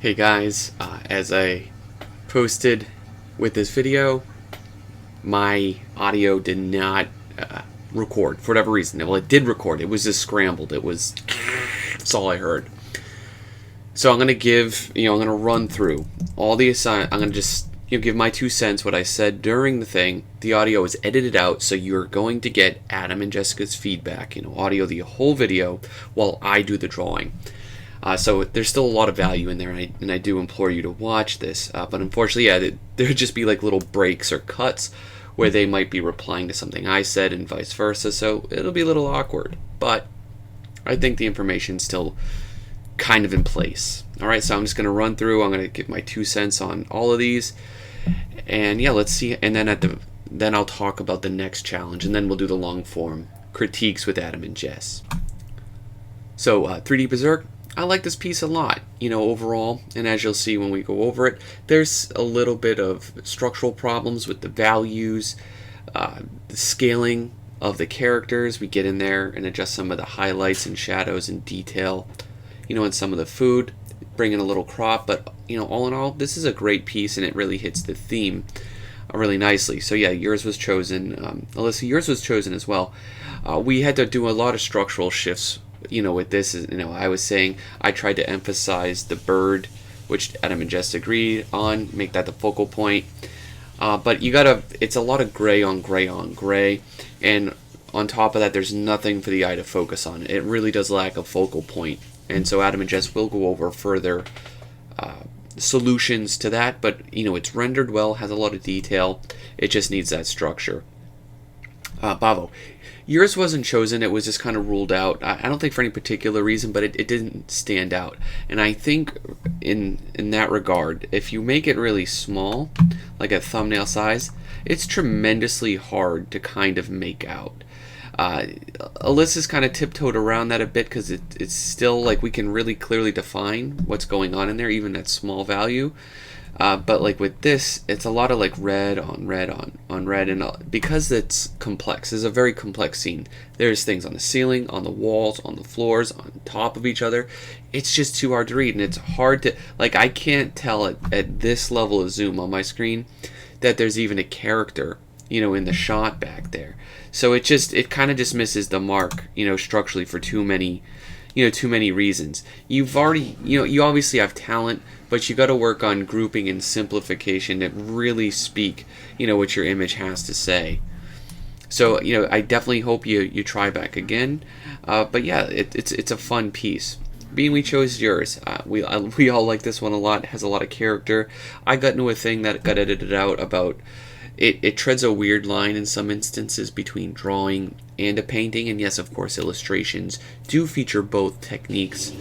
Hey guys, as I posted with this video, my audio did not record for whatever reason. Well, it did record. It was just scrambled. That's all I heard. So I'm gonna I'm gonna run through all the I'm gonna just give my 2 cents. What I said during the thing. The audio is edited out, so you're going to get Adam and Jessica's feedback. Audio the whole video while I do the drawing. So there's still a lot of value in there, and I do implore you to watch this. But unfortunately, there'd just be like little breaks or cuts where they might be replying to something I said and vice versa. So it'll be a little awkward. But I think the information's still kind of in place. All right, so I'm just going to run through. I'm going to give my 2 cents on all of these. And yeah, let's see. And then I'll talk about the next challenge, and then we'll do the long form critiques with Adam and Jess. So 3D Berserk. I like this piece a lot, overall, and as you'll see when we go over it, there's a little bit of structural problems with the values, the scaling of the characters. We get in there and adjust some of the highlights and shadows and detail, and some of the food, bring in a little crop, but, all in all, this is a great piece, and it really hits the theme really nicely. So yeah, yours was chosen. Alyssa, yours was chosen as well. We had to do a lot of structural shifts with this. I was saying I tried to emphasize the bird, which Adam and Jess agreed on, make that the focal point. But it's a lot of gray on gray on gray, and on top of that, there's nothing for the eye to focus on. It really does lack a focal point, and so Adam and Jess will go over further solutions to that. But it's rendered well, has a lot of detail. It just needs that structure. Bavo. Yours wasn't chosen, it was just kind of ruled out. I don't think for any particular reason, but it didn't stand out. And I think in that regard, if you make it really small, like a thumbnail size, it's tremendously hard to kind of make out. Alyssa's kind of tiptoed around that a bit because it's still like we can really clearly define what's going on in there, even at small value. But like with this, it's a lot of like red on red on red, and because it's complex, it's a very complex scene. There's things on the ceiling, on the walls, on the floors, on top of each other. It's just too hard to read, and it's hard to, like, I can't tell at this level of zoom on my screen that there's even a character, in the shot back there. So it kind of just misses the mark, structurally for too many reasons. You've already, you obviously have talent, but you got to work on grouping and simplification that really speak, what your image has to say. So, I definitely hope you try back again. But yeah, it's a fun piece. Being we chose yours, we all like this one a lot. It has a lot of character. I got into a thing that got edited out about it treads a weird line in some instances between drawing and a painting, and yes, of course, illustrations do feature both techniques,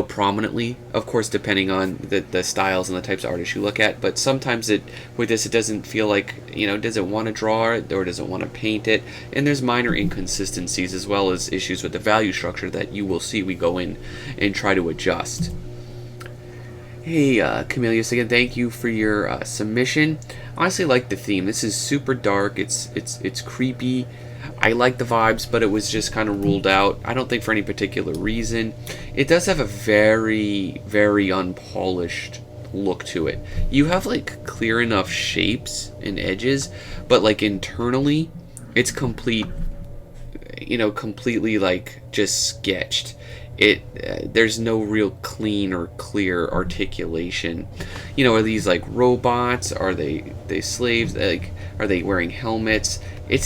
prominently, of course, depending on the styles and the types of artists you look at. But sometimes with this, it doesn't feel like, does it want to draw it or does it want to paint it? And there's minor inconsistencies as well as issues with the value structure that you will see we go in and try to adjust. Hey, Camelius, again, thank you for your submission. I honestly like the theme. This is super dark. It's creepy. I like the vibes, but it was just kind of ruled out. I don't think for any particular reason. It does have a very, very unpolished look to it. You have like clear enough shapes and edges, but like internally, it's completely like just sketched. There's no real clean or clear articulation. Are these like robots? Are they slaves? Like, are they wearing helmets? It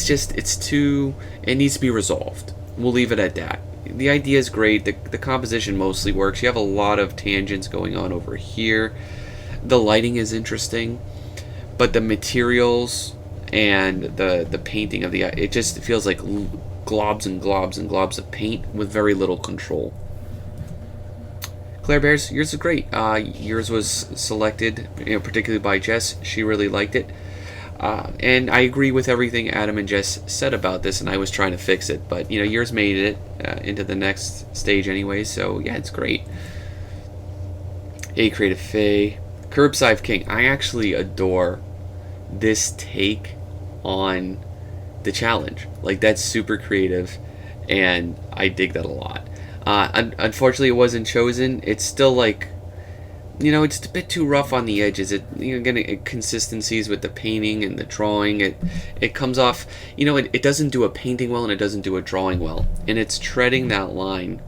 needs to be resolved. We'll leave it at that. The idea is great. The composition mostly works. You have a lot of tangents going on over here. The lighting is interesting, but the materials and the painting of it just feels like globs and globs and globs of paint with very little control. Claire Bears, yours is great. Yours was selected, particularly by Jess. She really liked it. And I agree with everything Adam and Jess said about this, and I was trying to fix it. But, yours made it into the next stage anyway, so yeah, it's great. A Creative Faye. Curbside King. I actually adore this take on the challenge. Like, that's super creative, and I dig that a lot. Unfortunately, it wasn't chosen. It's still like it's a bit too rough on the edges. Getting inconsistencies with the painting and the drawing. It comes off, it doesn't do a painting well and it doesn't do a drawing well. And it's treading that line,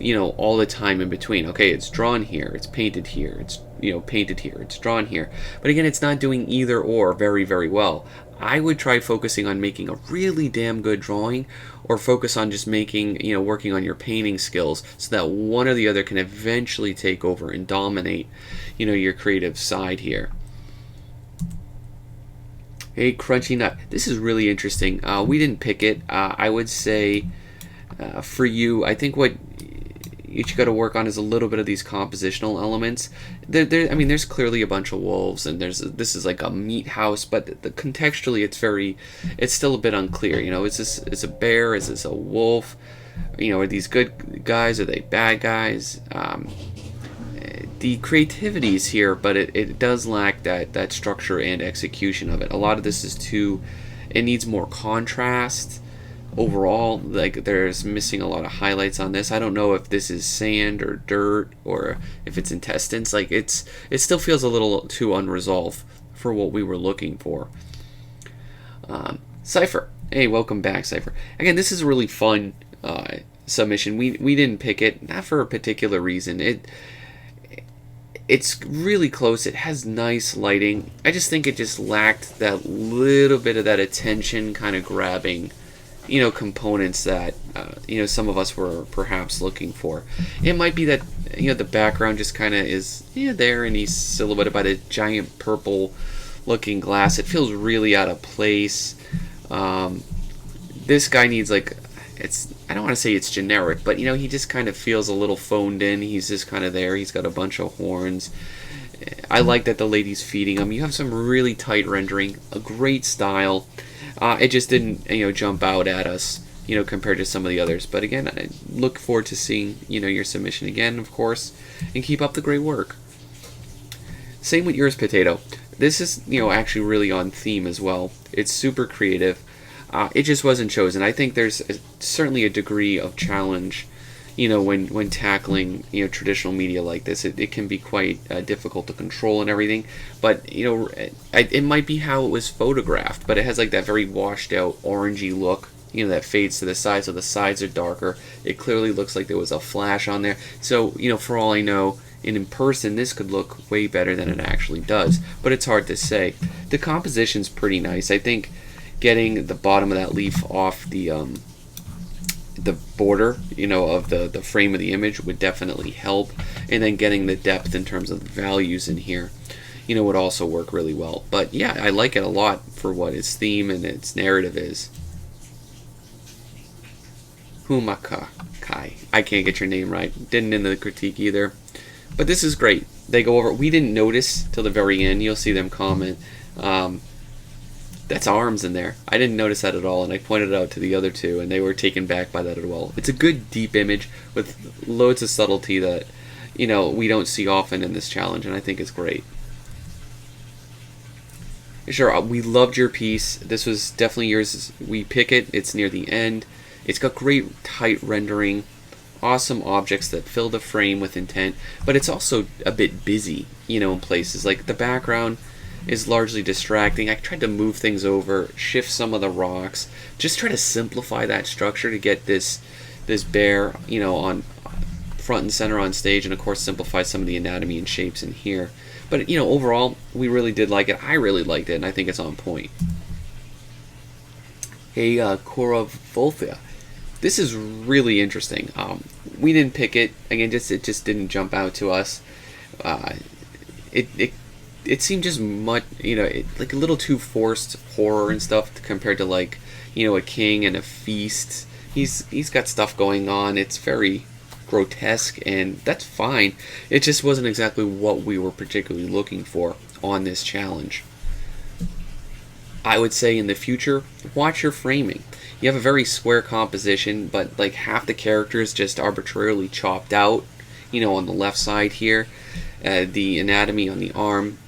all the time in between. Okay, it's drawn here, it's painted here, it's, painted here, it's drawn here. But again, it's not doing either or very, very well. I would try focusing on making a really damn good drawing, or focus on just making, working on your painting skills, so that one or the other can eventually take over and dominate, your creative side here. Hey, Crunchy Nut. This is really interesting. We didn't pick it. I would say, for you, I think what you got to work on is a little bit of these compositional elements. There's clearly a bunch of wolves, and this is like a meat house, but contextually, it's still a bit unclear. Is a bear? Is this a wolf? Are these good guys? Are they bad guys? The creativity is here, but it does lack that structure and execution of it. A lot of this it needs more contrast. Overall, like, there's missing a lot of highlights on this. I don't know if this is sand or dirt, or if it's intestines. Like, it still feels a little too unresolved for what we were looking for. Cypher. Hey, welcome back, Cypher. Again, this is a really fun submission. We didn't pick it, not for a particular reason. It's really close. It has nice lighting. I just think it just lacked that little bit of that attention kind of grabbing components that some of us were perhaps looking for. It might be that the background just kind of is there, and he's silhouetted by the giant purple looking glass. It feels really out of place. This guy needs, like, I don't want to say it's generic, but he just kind of feels a little phoned in. He's just kind of there. He's got a bunch of horns. I like that the lady's feeding him. You have some really tight rendering, a great style. It just didn't, jump out at us, compared to some of the others. But again, I look forward to seeing, your submission again, of course, and keep up the great work. Same with yours, Potato. This is, actually really on theme as well. It's super creative. It just wasn't chosen. I think there's certainly a degree of challenge, when tackling, traditional media like this. It can be quite difficult to control and everything. But, it might be how it was photographed, but it has like that very washed out orangey look, that fades to the sides, so the sides are darker. It clearly looks like there was a flash on there. So, for all I know, in person, this could look way better than it actually does. But it's hard to say. The composition's pretty nice. I think getting the bottom of that leaf off the border, of the frame of the image would definitely help, and then getting the depth in terms of the values in here, would also work really well. But yeah, I like it a lot for what its theme and its narrative is. Humaka Kai. I can't get your name right. Didn't in the critique either. But this is great. They go over. We didn't notice till the very end. You'll see them comment. That's arms in there. I didn't notice that at all, and I pointed it out to the other two, and they were taken back by that as well. It's a good, deep image with loads of subtlety that, we don't see often in this challenge, and I think it's great. Sure, we loved your piece. This was definitely yours. We pick it. It's near the end. It's got great, tight rendering, awesome objects that fill the frame with intent, but it's also a bit busy, in places. Like, the background is largely distracting. I tried to move things over, shift some of the rocks, just try to simplify that structure to get this bear, on front and center on stage, and of course simplify some of the anatomy and shapes in here. But overall, we really did like it. I really liked it, and I think it's on point. Hey, Cora Volthia. This is really interesting. We didn't pick it. Again, it just didn't jump out to us. It seemed just much, like a little too forced horror and stuff compared to, like, a king and a feast. He's got stuff going on. It's very grotesque, and that's fine. It just wasn't exactly what we were particularly looking for on this challenge. I would say in the future, watch your framing. You have a very square composition, but like half the characters just arbitrarily chopped out, on the left side here. The anatomy on the arm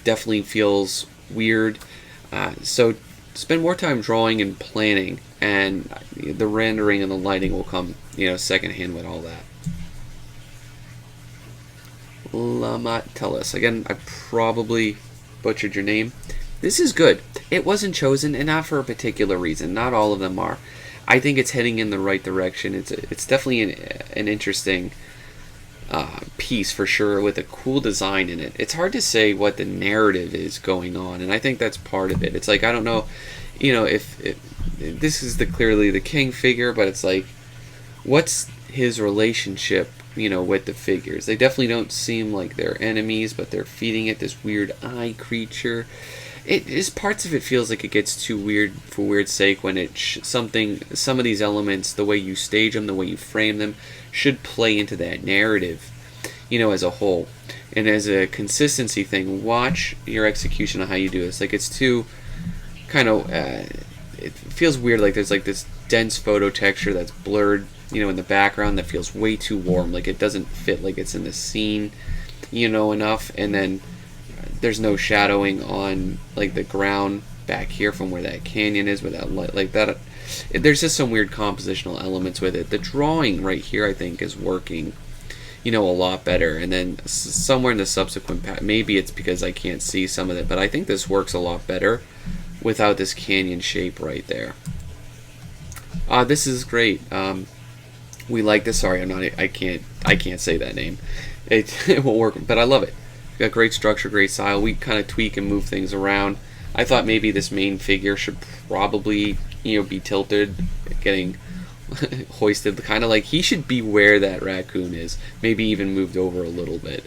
definitely feels weird. So spend more time drawing and planning, and the rendering and the lighting will come, secondhand with all that. Lamatellis. Again, I probably butchered your name. This is good. It wasn't chosen, and not for a particular reason. Not all of them are. I think it's heading in the right direction. It's definitely an interesting piece for sure, with a cool design in it. It's hard to say what the narrative is going on, and I think that's part of it. It's like, I don't know, if this is clearly the king figure, but it's like, what's his relationship, with the figures? They definitely don't seem like they're enemies, but they're feeding it this weird eye creature. It is, parts of it feels like it gets too weird for weird's sake, when some of these elements, the way you stage them, the way you frame them, should play into that narrative, as a whole. And as a consistency thing, watch your execution of how you do this. Like, it's too kind of, it feels weird, like there's like this dense photo texture that's blurred, in the background, that feels way too warm. Like, it doesn't fit like it's in the scene, enough. And then there's no shadowing on like the ground back here from where that canyon is, where that light, like that. There's just some weird compositional elements with it. The drawing right here, I think, is working, a lot better. And then somewhere in the subsequent maybe it's because I can't see some of it, but I think this works a lot better without this canyon shape right there. This is great. We like this. Sorry, I can't say that name. It won't work, but I love it. Got great structure, great style. We kind of tweak and move things around. I thought maybe this main figure should probably, be tilted, getting hoisted, kind of like he should be where that raccoon is. Maybe even moved over a little bit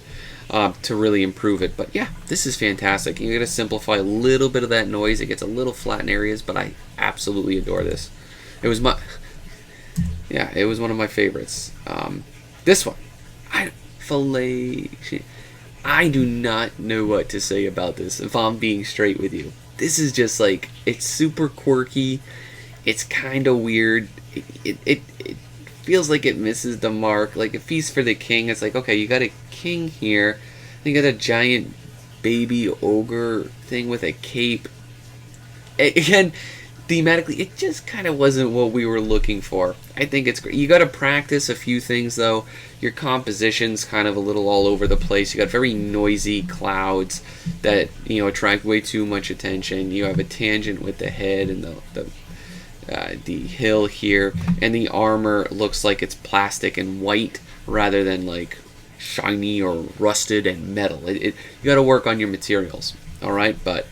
to really improve it. But yeah, this is fantastic. You're gonna simplify a little bit of that noise. It gets a little flat in areas, but I absolutely adore this. It was one of my favorites. This one, I do not know what to say about this, if I'm being straight with you. This is just like, it's super quirky. It's kind of weird. It feels like it misses the mark. Like, a feast for the king. It's like, okay, you got a king here. You got a giant baby ogre thing with a cape. Again, thematically, it just kind of wasn't what we were looking for. I think it's great. You got to practice a few things, though. Your composition's kind of a little all over the place. You got very noisy clouds that, attract way too much attention. You have a tangent with the head and the hill here, and the armor looks like it's plastic and white rather than like shiny or rusted and metal. You got to work on your materials, all right? But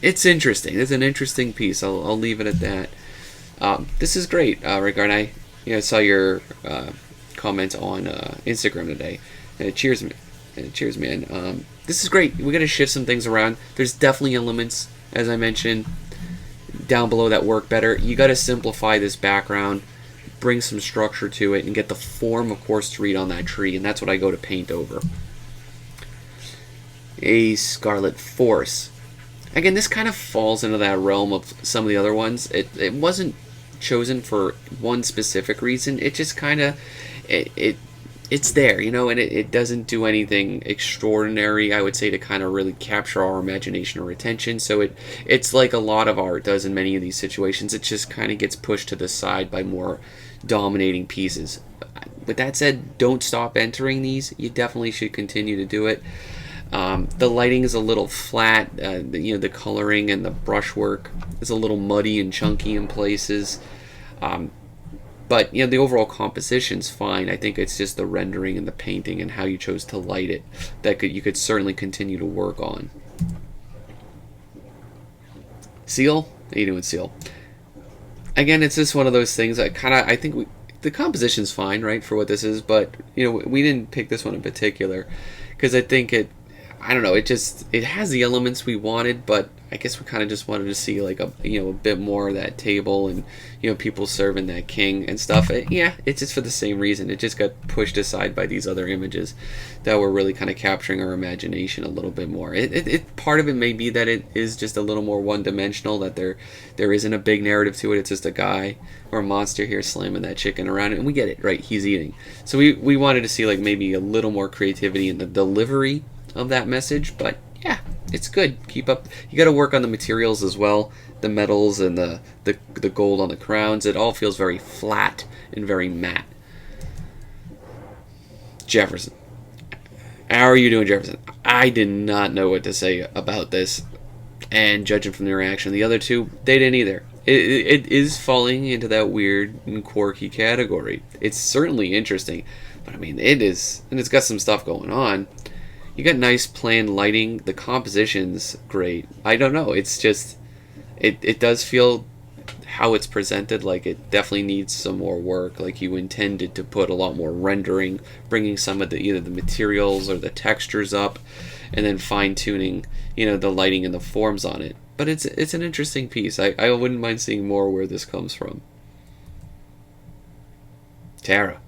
it's interesting. It's an interesting piece. I'll leave it at that. This is great, Rickard. I saw your comment on Instagram today. Cheers, man. This is great. We got to shift some things around. There's definitely elements, as I mentioned, down below that work better. You got to simplify this background, bring some structure to it, and get the form, of course, to read on that tree. And that's what I go to paint over. A Scarlet Force. Again, this kind of falls into that realm of some of the other ones. It wasn't chosen for one specific reason. It just kind of, it's there, and it doesn't do anything extraordinary, I would say, to kind of really capture our imagination or attention. So it's like a lot of art does in many of these situations. It just kind of gets pushed to the side by more dominating pieces. With that said, don't stop entering these. You definitely should continue to do it. The lighting is a little flat. The coloring and the brushwork is a little muddy and chunky in places. But the overall composition's fine. I think it's just the rendering and the painting and how you chose to light it that you could certainly continue to work on. Seal? How you doing, Seal? Again, it's just one of those things that I think the composition's fine, right, for what this is, but we didn't pick this one in particular because I think I don't know, it has the elements we wanted, but I guess we kind of just wanted to see like a bit more of that table and people serving that king and stuff. It's just for the same reason. It just got pushed aside by these other images that were really kind of capturing our imagination a little bit more. Part of it may be that it is just a little more one-dimensional, that there isn't a big narrative to it. It's just a guy or a monster here slamming that chicken around, and we get it, right? He's eating. So we wanted to see like maybe a little more creativity in the delivery of that message, but yeah, it's good. Keep up. You got to work on the materials as well, the metals and the gold on the crowns. It all feels very flat and very matte. Jefferson. How are you doing, Jefferson? I did not know what to say about this, and judging from the reaction of the other two, they didn't either. It is falling into that weird and quirky category. It's certainly interesting, but I mean, it is, and it's got some stuff going on. You got nice planned lighting. The composition's great. I don't know. It's just, it does feel how it's presented like it definitely needs some more work. Like you intended to put a lot more rendering, bringing some of the either the materials or the textures up, and then fine tuning, the lighting and the forms on it. But it's an interesting piece. I wouldn't mind seeing more where this comes from. Tara.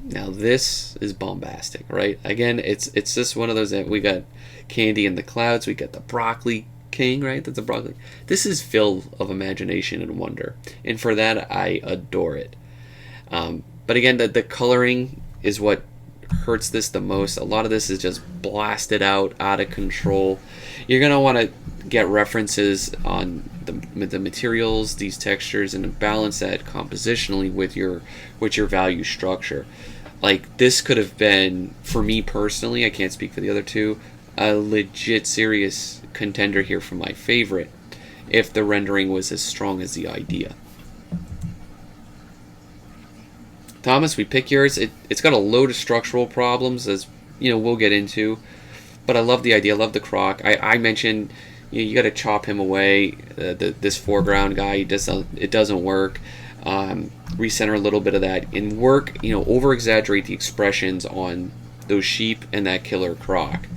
Now this is bombastic, right? Again, it's just one of those that we got Candy in the Clouds, we got the Broccoli King, right? That's a broccoli. This is filled of imagination and wonder, and for that I adore it. But again, the coloring is what hurts this the most. A lot of this is just blasted out of control. You're gonna want to get references on the materials, these textures, and balance that compositionally with your value structure. Like this could have been, for me personally, I can't speak for the other two, a legit serious contender here for my favorite if the rendering was as strong as the idea. Thomas, we pick yours. It's got a load of structural problems, as we'll get into, but I love the idea. I love the croc. I mentioned you got to chop him away. This foreground guy, it doesn't work. Recenter a little bit of that and work. Over exaggerate the expressions on those sheep and that killer croc.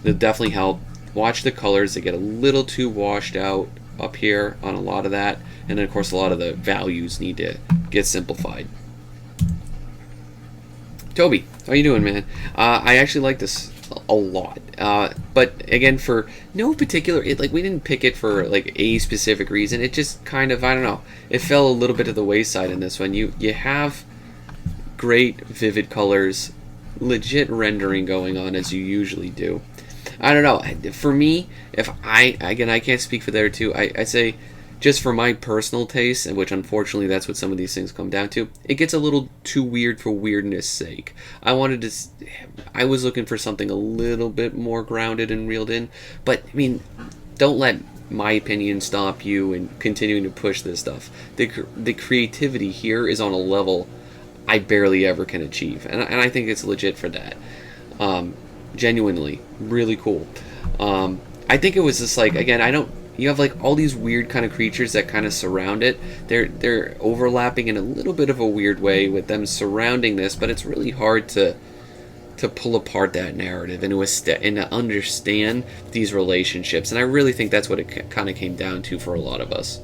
They'll definitely help. Watch the colors; they get a little too washed out up here on a lot of that, and then of course a lot of the values need to get simplified. Toby, how you doing, man? I actually like this a lot, but again, for no particular, we didn't pick it for like a specific reason. It just kind of, I don't know, it fell a little bit to the wayside in this one. You have great vivid colors, legit rendering going on as you usually do. I don't know. For me, if I can't speak for the other two. I say, just for my personal taste, and which unfortunately that's what some of these things come down to, it gets a little too weird for weirdness sake. I was looking for something a little bit more grounded and reeled in, but I mean, don't let my opinion stop you in continuing to push this stuff. The creativity here is on a level I barely ever can achieve, and I think it's legit for that. Genuinely, really cool. I think it was just like, again, you have like all these weird kind of creatures that kind of surround it. They're overlapping in a little bit of a weird way with them surrounding this, but it's really hard to pull apart that narrative and to understand these relationships. And I really think that's what it kind of came down to for a lot of us.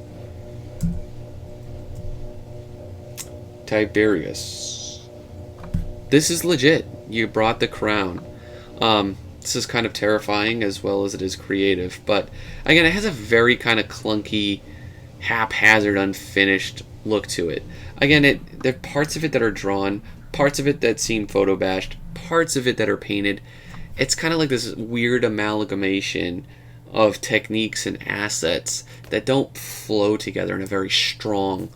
Tiberius. This is legit. You brought the crown. This is kind of terrifying as well as it is creative, but again, it has a very kind of clunky, haphazard, unfinished look to it. Again, there are parts of it that are drawn, parts of it that seem photo bashed, parts of it that are painted. It's kind of like this weird amalgamation of techniques and assets that don't flow together in a very strong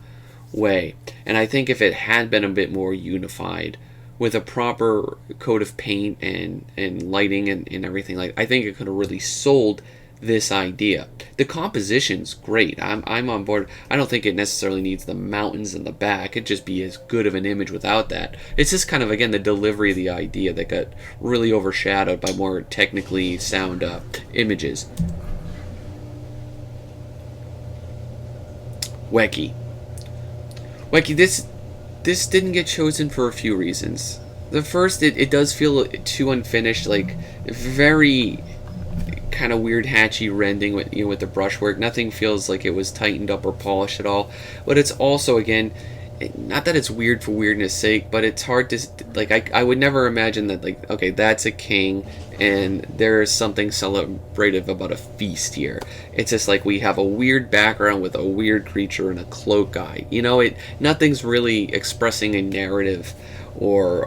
way. And I think if it had been a bit more unified, with a proper coat of paint and lighting and everything, I think it could have really sold this idea. The composition's great. I'm on board. I don't think it necessarily needs the mountains in the back. It'd just be as good of an image without that. It's just kind of, again, the delivery of the idea that got really overshadowed by more technically sound images. Wacky, this didn't get chosen for a few reasons. The first, it does feel too unfinished, like very kind of weird hatchy rending with the brushwork. Nothing feels like it was tightened up or polished at all. But it's also, again, not that it's weird for weirdness sake, but it's hard to, I would never imagine that, okay, that's a king and there's something celebrative about a feast here. It's just like we have a weird background with a weird creature and a cloak guy. Nothing's really expressing a narrative or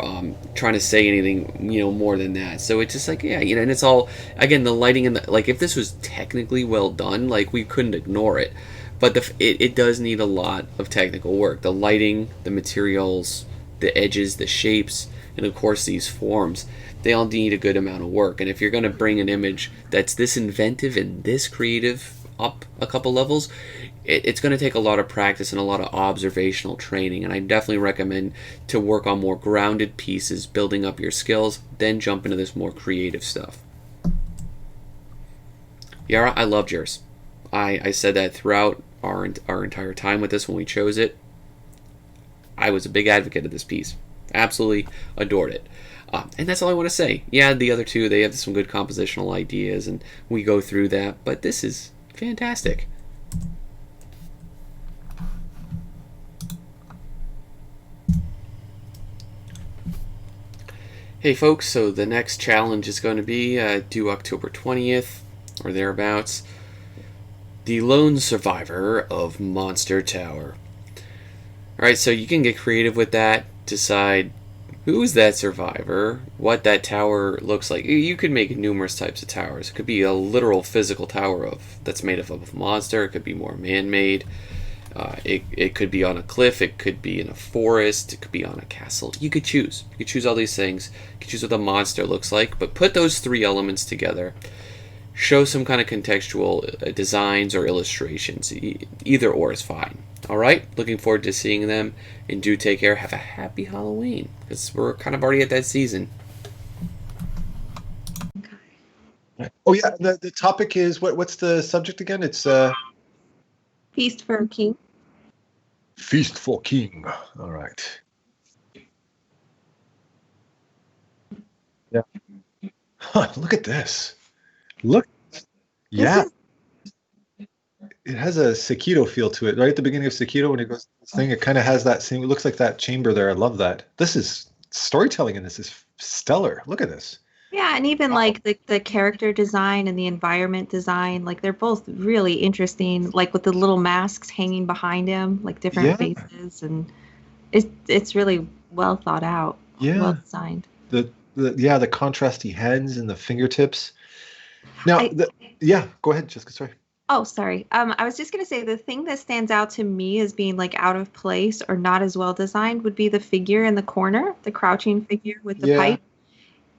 trying to say anything, more than that. So it's just like, yeah, and it's all, again, the lighting and if this was technically well done, we couldn't ignore it. But it does need a lot of technical work. The lighting, the materials, the edges, the shapes, and of course these forms. they all need a good amount of work. And if you're going to bring an image that's this inventive and this creative up a couple levels, it's going to take a lot of practice and a lot of observational training. And I definitely recommend to work on more grounded pieces, building up your skills, then jump into this more creative stuff. Yara, I loved yours. I said that throughout our entire time with this when we chose it. I was a big advocate of this piece. Absolutely adored it. And that's all I want to say. Yeah, the other two, they have some good compositional ideas, and we go through that, but this is fantastic. Hey folks, so the next challenge is going to be due October 20th, or thereabouts. The Lone Survivor of Monster Tower. Alright, so you can get creative with that, decide who's that survivor, what that tower looks like. You could make numerous types of towers. It could be a literal physical tower that's made up of a monster. It could be more man-made. It could be on a cliff. It could be in a forest. It could be on a castle. You could choose. You could choose all these things. You could choose what the monster looks like. But put those three elements together. Show some kind of contextual designs or illustrations. Either or is fine. Alright? Looking forward to seeing them. And do take care. Have a happy Halloween. Because we're kind of already at that season. Oh yeah, the topic is what's the subject again? It's Feast for King. Feast for King. All right. Yeah. Huh, look at this. Look. Yeah. It has a Sekiro feel to it. Right at the beginning of Sekiro, when it goes to this thing, it kind of has that same. It looks like that chamber there. I love that. This is storytelling in this is stellar. Look at this. Yeah, and even like the character design and the environment design, like they're both really interesting. Like with the little masks hanging behind him, like different faces, and it's really well thought out. Yeah, well designed. The contrasty hands and the fingertips. Now, go ahead, Jessica. Sorry. Oh, sorry. I was just gonna say the thing that stands out to me as being like out of place or not as well designed would be the figure in the corner, the crouching figure with the pipe.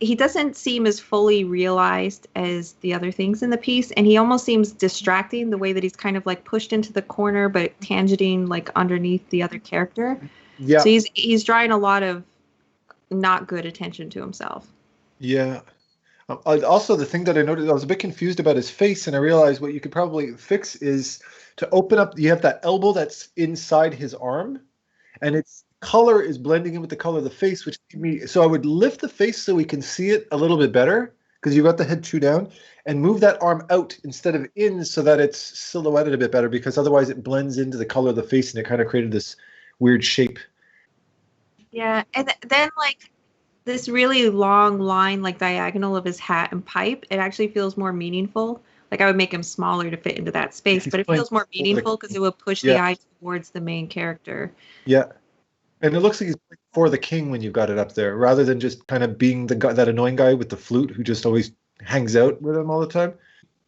He doesn't seem as fully realized as the other things in the piece, and he almost seems distracting the way that he's kind of like pushed into the corner but tangenting like underneath the other character. Yeah. So he's drawing a lot of not good attention to himself. Yeah. Also, the thing that I noticed, I was a bit confused about his face, and I realized what you could probably fix is to open up. You have that elbow that's inside his arm, and its color is blending in with the color of the face, which so I would lift the face so we can see it a little bit better, because you've got the head true down, and move that arm out instead of in so that it's silhouetted a bit better, because otherwise it blends into the color of the face and it kind of created this weird shape. Yeah, and then like this really long line, like diagonal of his hat and pipe, it actually feels more meaningful. Like I would make him smaller to fit into that space, but it feels more meaningful because it would push the eye towards the main character. Yeah. And it looks like he's playing for the king when you've got it up there, rather than just kind of being the guy, that annoying guy with the flute who just always hangs out with him all the time.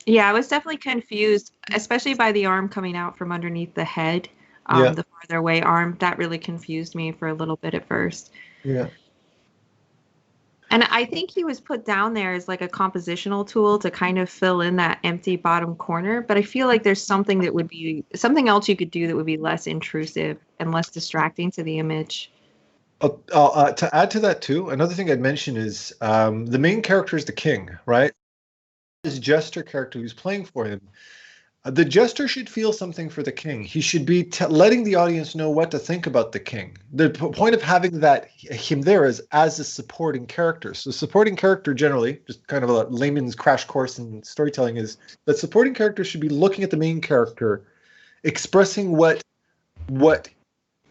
Yeah, I was definitely confused, especially by the arm coming out from underneath the head, the farther away arm. That really confused me for a little bit at first. Yeah. And I think he was put down there as like a compositional tool to kind of fill in that empty bottom corner. But I feel like there's something else you could do that would be less intrusive and less distracting to the image. To add to that too, another thing I'd mention is the main character is the king, right? His jester character who's playing for him. The jester should feel something for the king. He should be letting the audience know what to think about the king. The point of having him there is as a supporting character. So supporting character generally, just kind of a layman's crash course in storytelling, is that supporting character should be looking at the main character, expressing what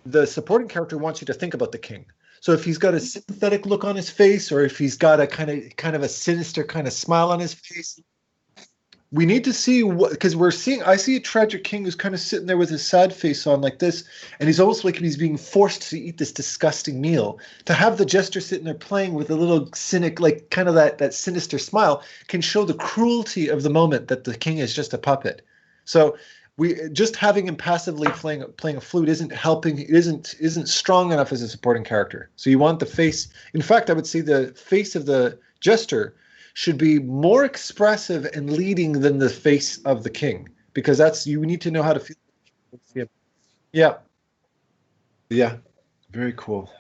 the supporting character wants you to think about the king. So if he's got a sympathetic look on his face, or if he's got a kind of a sinister kind of smile on his face, we need to see because I see a tragic king who's kind of sitting there with his sad face on like this, and he's almost like he's being forced to eat this disgusting meal. To have the jester sitting there playing with a little cynic, like kind of that sinister smile, can show the cruelty of the moment that the king is just a puppet. So just having him passively playing a flute isn't helping. It isn't strong enough as a supporting character. So you want the face. In fact, I would say the face of the jester should be more expressive and leading than the face of the king, because that's, you need to know how to feel. Yeah. Yeah. Very cool.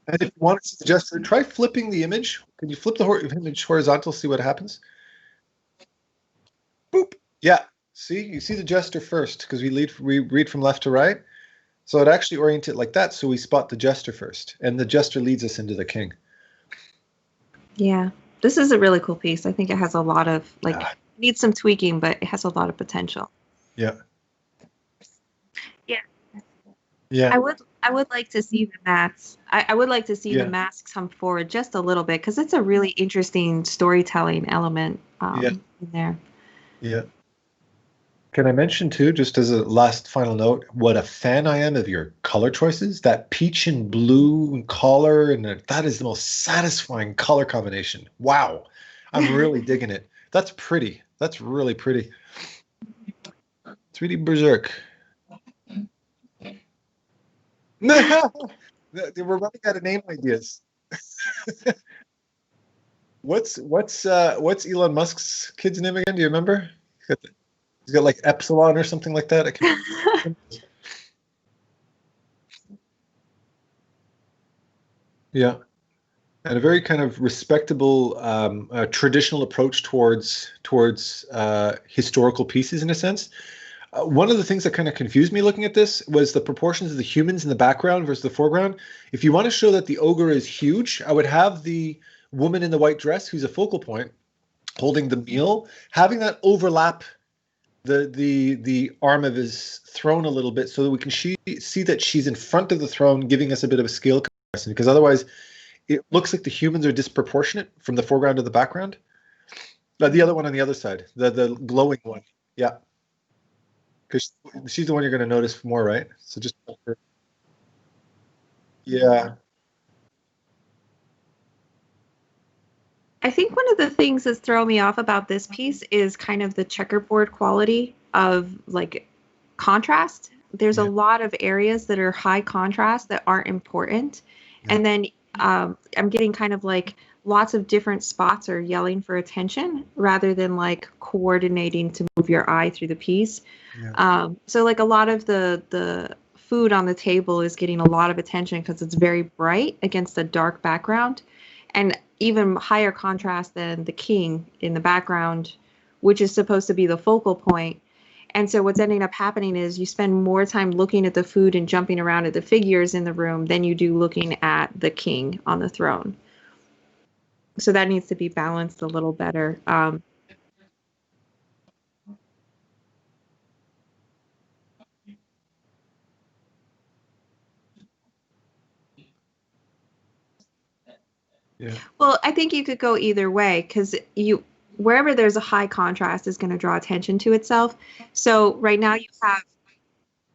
And if you want to see the jester, try flipping the image. Can you flip the image horizontal, see what happens? Boop. Yeah. See, you see the jester first because we read from left to right. So it actually orient it like that, so we spot the jester first, and the jester leads us into the king. Yeah, this is a really cool piece. I think it has a lot of needs some tweaking, but it has a lot of potential. Yeah. Yeah. Yeah. I would like to see the masks. I would like to see the masks come forward just a little bit, because it's a really interesting storytelling element in there. Yeah. Can I mention too, just as a last final note, what a fan I am of your color choices? That peach and blue collar, and that is the most satisfying color combination. Wow. I'm really digging it. That's pretty. That's really pretty. 3D Berserk. We're running out of name ideas. What's Elon Musk's kid's name again? Do you remember? He's got like Epsilon or something like that. I can't Yeah, and a very kind of respectable, traditional approach towards historical pieces in a sense. One of the things that kind of confused me looking at this was the proportions of the humans in the background versus the foreground. If you want to show that the ogre is huge, I would have the woman in the white dress, who's a focal point, holding the meal, having that overlap the arm of his throne a little bit, so that we can see that she's in front of the throne, giving us a bit of a scale comparison, because otherwise it looks like the humans are disproportionate from the foreground to the background. The other one on the other side, the glowing one. Yeah. Because she's the one you're going to notice more, right? So just... Yeah. I think one of the things that's thrown me off about this piece is kind of the checkerboard quality of like contrast. There's a lot of areas that are high contrast that aren't important. Yeah. And then I'm getting kind of like lots of different spots are yelling for attention rather than like coordinating to move your eye through the piece. Yeah. So like a lot of the food on the table is getting a lot of attention because it's very bright against a dark background. And even higher contrast than the king in the background, which is supposed to be the focal point. And so what's ending up happening is you spend more time looking at the food and jumping around at the figures in the room than you do looking at the king on the throne. So that needs to be balanced a little better. Yeah. Well, I think you could go either way, because wherever there's a high contrast is going to draw attention to itself. So right now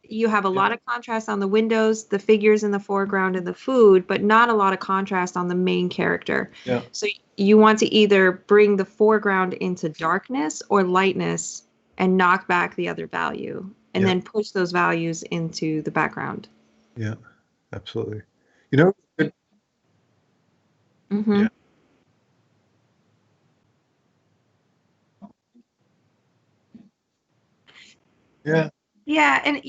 you have a lot of contrast on the windows, the figures in the foreground, and the food, but not a lot of contrast on the main character. Yeah. So you want to either bring the foreground into darkness or lightness and knock back the other value, and then push those values into the background. Yeah, absolutely. You know, Mm-hmm. Yeah. Yeah, and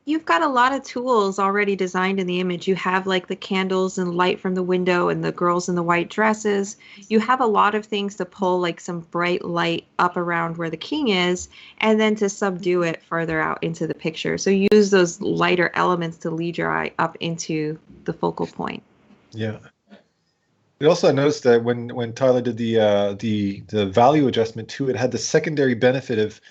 you've got a lot of tools already designed in the image. You have like the candles and light from the window and the girls in the white dresses. You have a lot of things to pull like some bright light up around where the king is, and then to subdue it further out into the picture. So use those lighter elements to lead your eye up into the focal point. Yeah. We also noticed that when Tyler did the value adjustment too, it had the secondary benefit of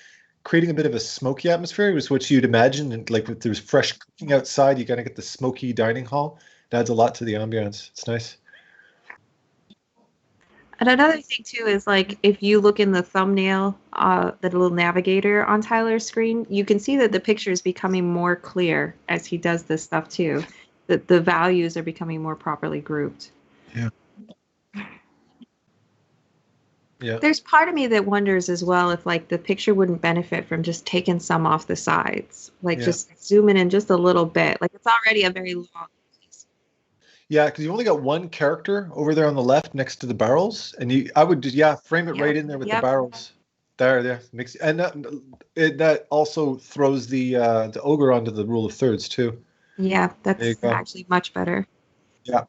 creating a bit of a smoky atmosphere, was what you'd imagine. And like if there's fresh cooking outside, you kind of get the smoky dining hall. It adds a lot to the ambiance. It's nice. And another thing too is like if you look in the thumbnail, the little navigator on Tyler's screen, you can see that the picture is becoming more clear as he does this stuff too. That the values are becoming more properly grouped. Yeah. Yeah. There's part of me that wonders as well if like the picture wouldn't benefit from just taking some off the sides, like just zooming in just a little bit. Like it's already a very long piece. Yeah, because you only got one character over there on the left next to the barrels, and I would just frame it right in there with the barrels. There, mix, and that also throws the ogre onto the rule of thirds too. Yeah, that's actually much better. Yeah.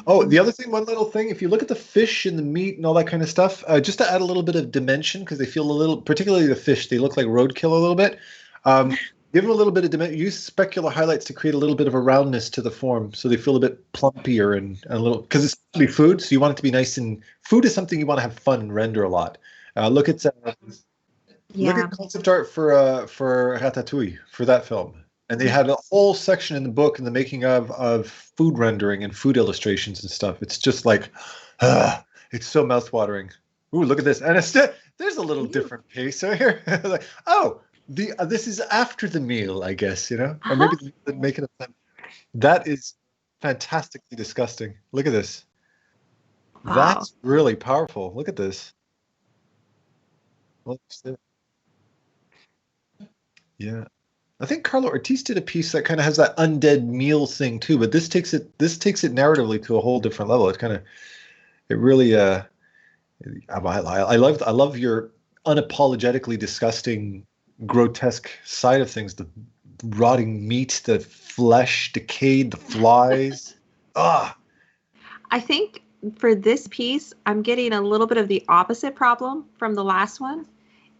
Oh, the other thing, one little thing, if you look at the fish and the meat and all that kind of stuff, just to add a little bit of dimension, because they feel a little, particularly the fish, they look like roadkill a little bit. Give them a little bit of dimension. Use specular highlights to create a little bit of a roundness to the form, so they feel a bit plumpier and a little, because it's supposed to be food, so you want it to be nice, and food is something you want to have fun and render a lot. Look at concept art for Ratatouille for that film. And they had a whole section in the book in the making of food rendering and food illustrations and stuff. It's just like, it's so mouthwatering. Ooh, look at this. And there's a little different pace right here. Like, oh, this is after the meal, I guess, or maybe make it a. That is fantastically disgusting. Look at this. Wow. That's really powerful. Look at this. Yeah. I think Carlo Ortiz did a piece that kind of has that undead meal thing too, but this takes it narratively to a whole different level. It really I love your unapologetically disgusting, grotesque side of things. The rotting meat, the flesh decayed, the flies. I think for this piece, I'm getting a little bit of the opposite problem from the last one.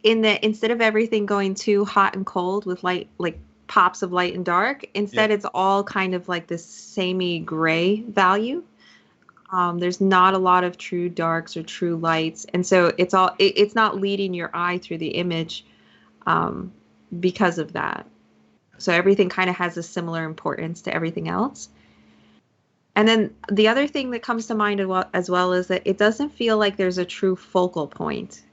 In that instead of everything going too hot and cold with light, like pops of light and dark, instead it's all kind of like this samey gray value. There's not a lot of true darks or true lights, and so it's not leading your eye through the image because of that. So everything kind of has a similar importance to everything else. And then the other thing that comes to mind as well is that it doesn't feel like there's a true focal point.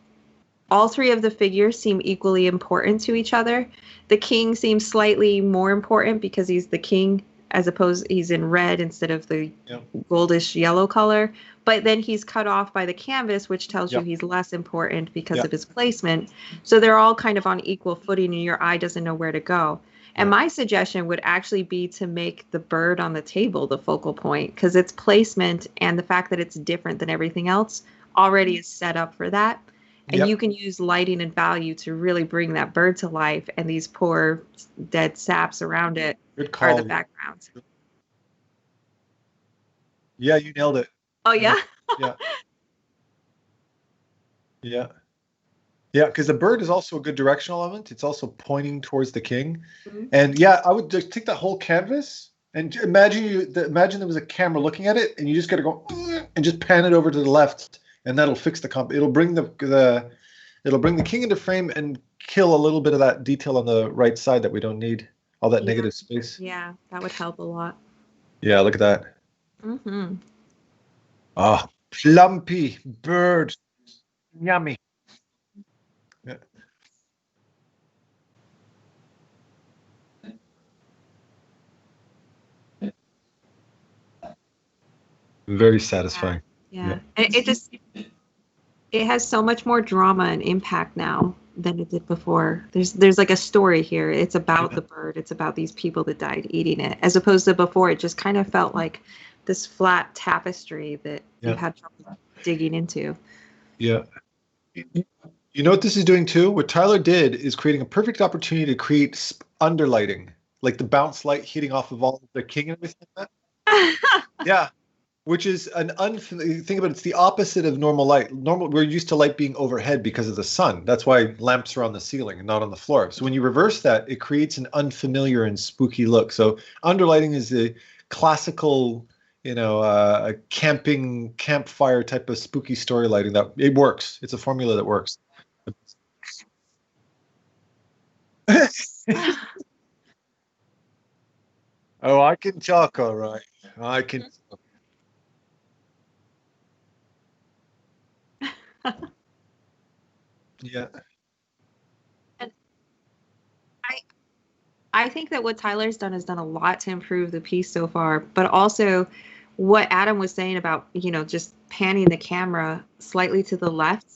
All three of the figures seem equally important to each other. The king seems slightly more important because he's the king, as opposed he's in red instead of the goldish yellow color. But then he's cut off by the canvas, which tells you he's less important because of his placement. So they're all kind of on equal footing, and your eye doesn't know where to go. And my suggestion would actually be to make the bird on the table the focal point, because its placement and the fact that it's different than everything else already is set up for that. And you can use lighting and value to really bring that bird to life, and these poor dead saps around it are the background. Yeah, you nailed it. Oh, yeah? Yeah, because the bird is also a good directional element. It's also pointing towards the king. Mm-hmm. And I would just take that whole canvas and imagine there was a camera looking at it, and you just got to go and just pan it over to the left. And that'll fix it'll bring the king into frame and kill a little bit of that detail on the right side that we don't need, all that negative space. Yeah, that would help a lot. Yeah, look at that. Mm-hmm. Ah, plumpy bird, yummy. Yeah. Very satisfying. Yeah. It has so much more drama and impact now than it did before. There's like a story here. It's about the bird. It's about these people that died eating it, as opposed to before. It just kind of felt like this flat tapestry that you had trouble digging into. Yeah. You know what this is doing too? What Tyler did is creating a perfect opportunity to create underlighting, like the bounce light hitting off of all the king and everything like that. Yeah. Which is think about it, it's the opposite of normal light. We're used to light being overhead because of the sun. That's why lamps are on the ceiling and not on the floor. So when you reverse that, it creates an unfamiliar and spooky look. So underlighting is the classical, a campfire type of spooky story lighting that it works. It's a formula that works. Oh, I can talk all right. I can. Yeah. And I think that what Tyler's done has done a lot to improve the piece so far, but also what Adam was saying about, just panning the camera slightly to the left.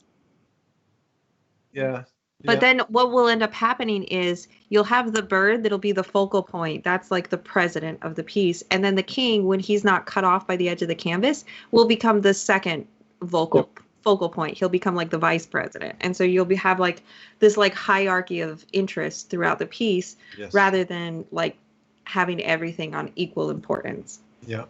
Yeah. But then what will end up happening is you'll have the bird that'll be the focal point. That's like the president of the piece. And then the king, when he's not cut off by the edge of the canvas, will become the second focal point. He'll become like the vice president. And so you'll have like this like hierarchy of interest throughout the piece rather than like having everything on equal importance. Yeah.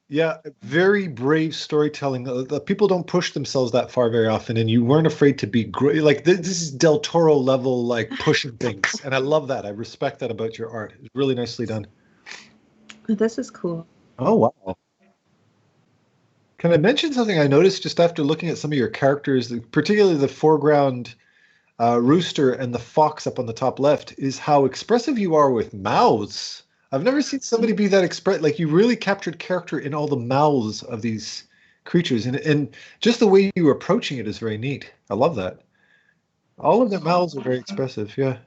Yeah, very brave storytelling. The people don't push themselves that far very often, and you weren't afraid to be great. Like this is Del Toro level, like pushing things, and I love that. I respect that about your art. It's really nicely done. This is cool. Oh wow! Can I mention something I noticed just after looking at some of your characters, particularly the foreground rooster and the fox up on the top left, is how expressive you are with mouths. I've never seen somebody be that express. Like you really captured character in all the mouths of these creatures, and just the way you were approaching it is very neat. I love that. All of their mouths are very expressive. Yeah.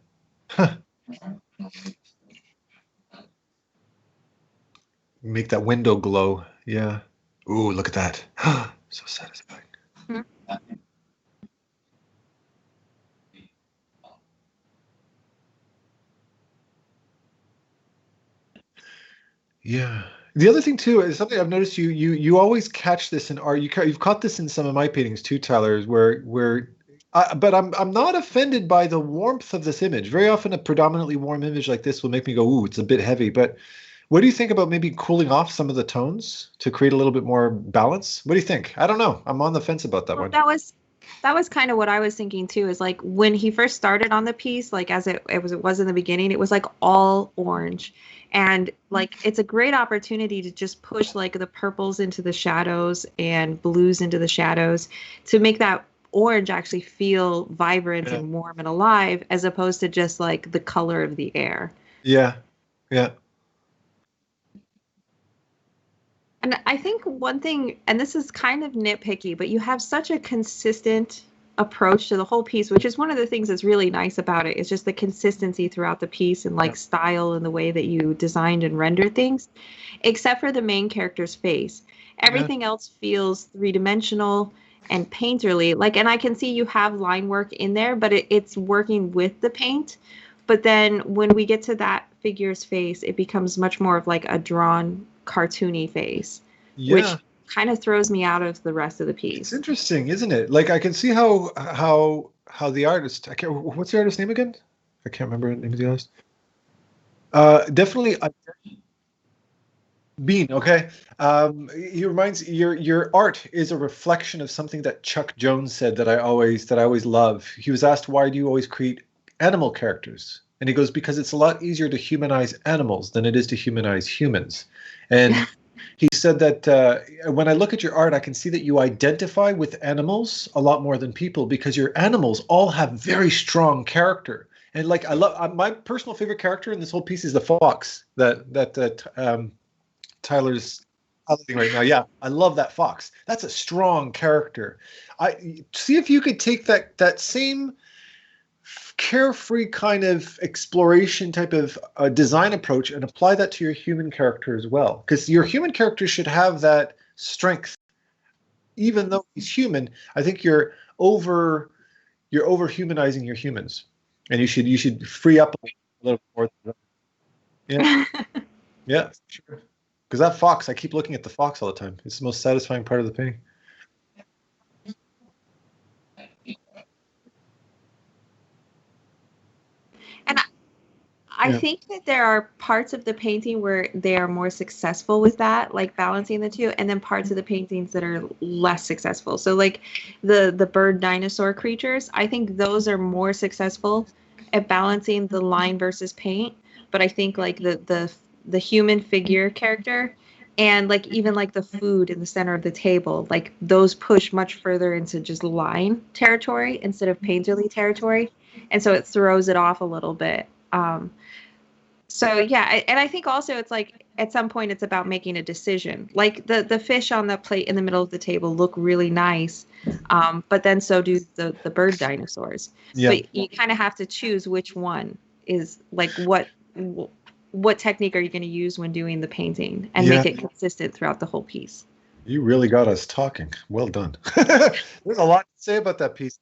Make that window glow. Yeah. Ooh, look at that. So satisfying. Yeah. The other thing too is something I've noticed you always catch this in art. You've caught this in some of my paintings too, Tyler. Is but I'm not offended by the warmth of this image. Very often, a predominantly warm image like this will make me go, "Ooh, it's a bit heavy." But what do you think about maybe cooling off some of the tones to create a little bit more balance? What do you think? I don't know. I'm on the fence about that one. That was kind of what I was thinking too, is like when he first started on the piece, like as it was in the beginning, it was like all orange. And like it's a great opportunity to just push like the purples into the shadows and blues into the shadows to make that orange actually feel vibrant and warm and alive, as opposed to just like the color of the air. Yeah. And I think one thing, and this is kind of nitpicky, but you have such a consistent approach to the whole piece, which is one of the things that's really nice about it. It's just the consistency throughout the piece and like style and the way that you designed and rendered things, except for the main character's face. Everything else feels three-dimensional and painterly. Like, and I can see you have line work in there, but it's working with the paint. But then when we get to that figure's face, it becomes much more of like a drawn, cartoony face, which kind of throws me out of the rest of the piece. It's interesting, isn't it? Like I can see how the artist, what's the artist's name again? I can't remember the name of the artist. Definitely Bean. Okay. He reminds your art is a reflection of something that Chuck Jones said that I always love. He was asked, why do you always create animal characters? And he goes, because it's a lot easier to humanize animals than it is to humanize humans. And he said that when I look at your art, I can see that you identify with animals a lot more than people, because your animals all have very strong character. And like I love my personal favorite character in this whole piece is the fox that Tyler's highlighting right now. Yeah, I love that fox. That's a strong character. I see if you could take that same carefree kind of exploration type of design approach and apply that to your human character as well, because your human character should have that strength. Even though he's human, I think you're over humanizing your humans, and you should free up a little more. Yeah, yeah, sure. Because that fox, I keep looking at the fox all the time. It's the most satisfying part of the painting. And I think that there are parts of the painting where they are more successful with that, like balancing the two, and then parts of the paintings that are less successful. So like the bird dinosaur creatures, I think those are more successful at balancing the line versus paint. But I think like the human figure character and like even like the food in the center of the table, like those push much further into just line territory instead of painterly territory. And so it throws it off a little bit. So yeah, and I think also it's like at some point it's about making a decision. Like the fish on the plate in the middle of the table look really nice, but then so do the bird dinosaurs. Yeah. But you kind of have to choose which one is like what what technique are you going to use when doing the painting and make it consistent throughout the whole piece. You really got us talking. Well done. There's a lot to say about that piece.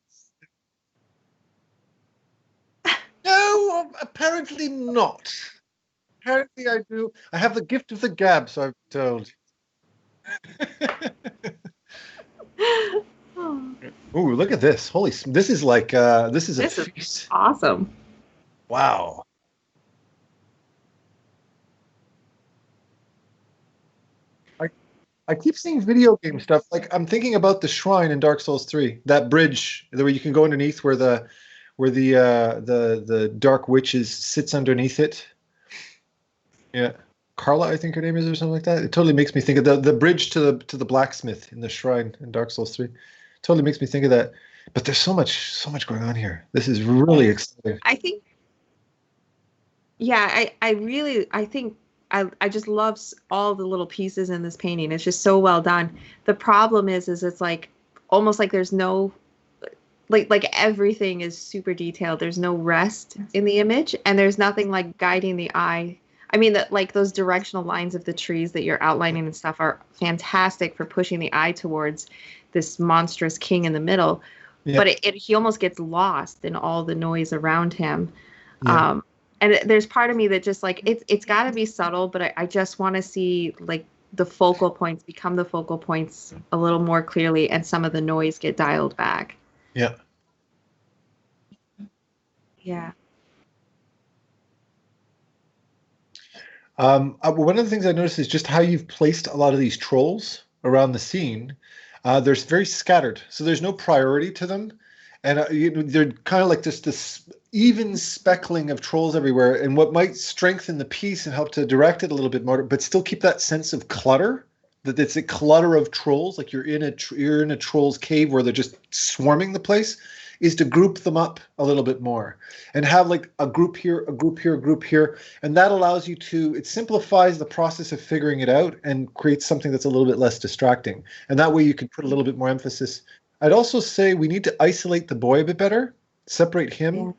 No, apparently not. Apparently I do. I have the gift of the gab, so I've told. Ooh, look at this. Holy, this is like, this is a feast. Awesome. Wow. I keep seeing video game stuff. Like, I'm thinking about the shrine in Dark Souls 3, that bridge where you can go underneath, where the dark witch sits underneath it. Yeah, Carla, I think her name is, or something like that. It totally makes me think of the bridge to the blacksmith in the shrine in Dark Souls 3. Totally makes me think of that. But there's so much going on here. This is really exciting. I think. Yeah, I think I just love all the little pieces in this painting. It's just so well done. The problem is it's like almost like there's no like everything is super detailed. There's no rest in the image, and there's nothing like guiding the eye. I mean, that like those directional lines of the trees that you're outlining and stuff are fantastic for pushing the eye towards this monstrous king in the middle. Yeah. But he almost gets lost in all the noise around him. Yeah. And there's part of me that just like it's got to be subtle, but I just want to see like the focal points become the focal points a little more clearly, and some of the noise get dialed back. Yeah. Yeah. One of the things I noticed is just how you've placed a lot of these trolls around the scene. They're very scattered, so there's no priority to them, and they're kind of like this even speckling of trolls everywhere. And what might strengthen the piece and help to direct it a little bit more, but still keep that sense of clutter. That it's a clutter of trolls, like you're in a troll's cave where they're just swarming the place, is to group them up a little bit more and have like a group here, a group here, a group here. And that allows you it simplifies the process of figuring it out and creates something that's a little bit less distracting. And that way you can put a little bit more emphasis. I'd also say we need to isolate the boy a bit better, separate him. Yeah.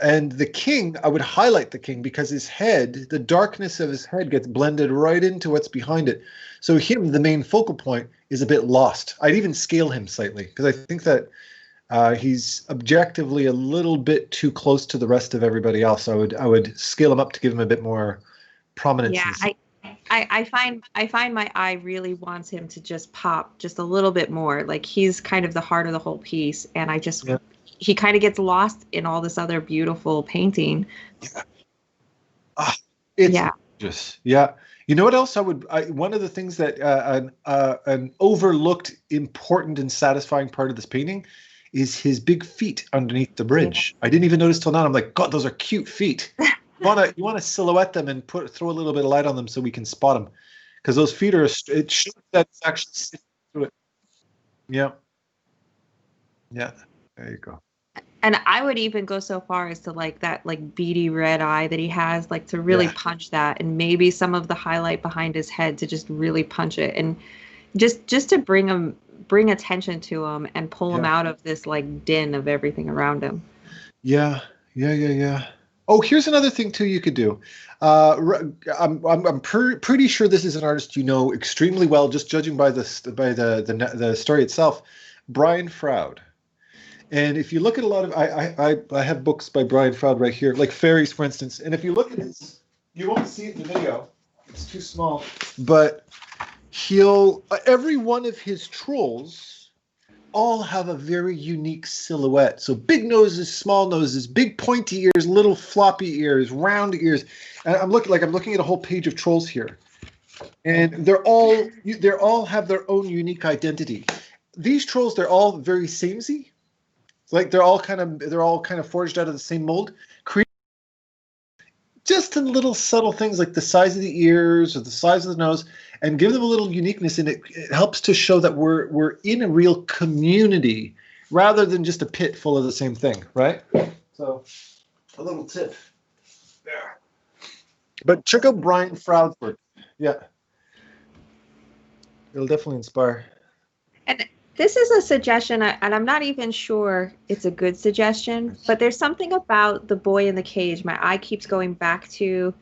And the king, I would highlight the king because his head, the darkness of his head gets blended right into what's behind it. So him, the main focal point, is a bit lost. I'd even scale him slightly because I think that he's objectively a little bit too close to the rest of everybody else. I would scale him up to give him a bit more prominence. Yeah, I find my eye really wants him to just pop just a little bit more. Like he's kind of the heart of the whole piece, and I just he kind of gets lost in all this other beautiful painting. Yeah, it's just yeah. You know what else one of the things that an overlooked, important, and satisfying part of this painting is his big feet underneath the bridge. Yeah. I didn't even notice till now. I'm like, God, those are cute feet. You want to silhouette them and throw a little bit of light on them so we can spot them, because those feet it shows that it's actually sitting through it. Yeah. Yeah. There you go. And I would even go so far as to like that like beady red eye that he has, like to really punch that, and maybe some of the highlight behind his head to just really punch it, and just to bring attention to him and pull him out of this like din of everything around him. Yeah. Oh, here's another thing too you could do. I'm pretty sure this is an artist you know extremely well, just judging by the story itself, Brian Froud. And if you look at a lot of, I have books by Brian Froud right here, like Fairies, for instance. And if you look at this, you won't see it in the video. It's too small. But every one of his trolls all have a very unique silhouette. So big noses, small noses, big pointy ears, little floppy ears, round ears. And I'm looking at a whole page of trolls here. And they all have their own unique identity. These trolls, they're all very samey. Like they're all kind of forged out of the same mold. Just in little subtle things like the size of the ears or the size of the nose, and give them a little uniqueness, and it helps to show that we're in a real community rather than just a pit full of the same thing, right? So a little tip there. But check out Brian Froud's work. Yeah. It'll definitely inspire. And this is a suggestion, and I'm not even sure it's a good suggestion, but there's something about the boy in the cage my eye keeps going back to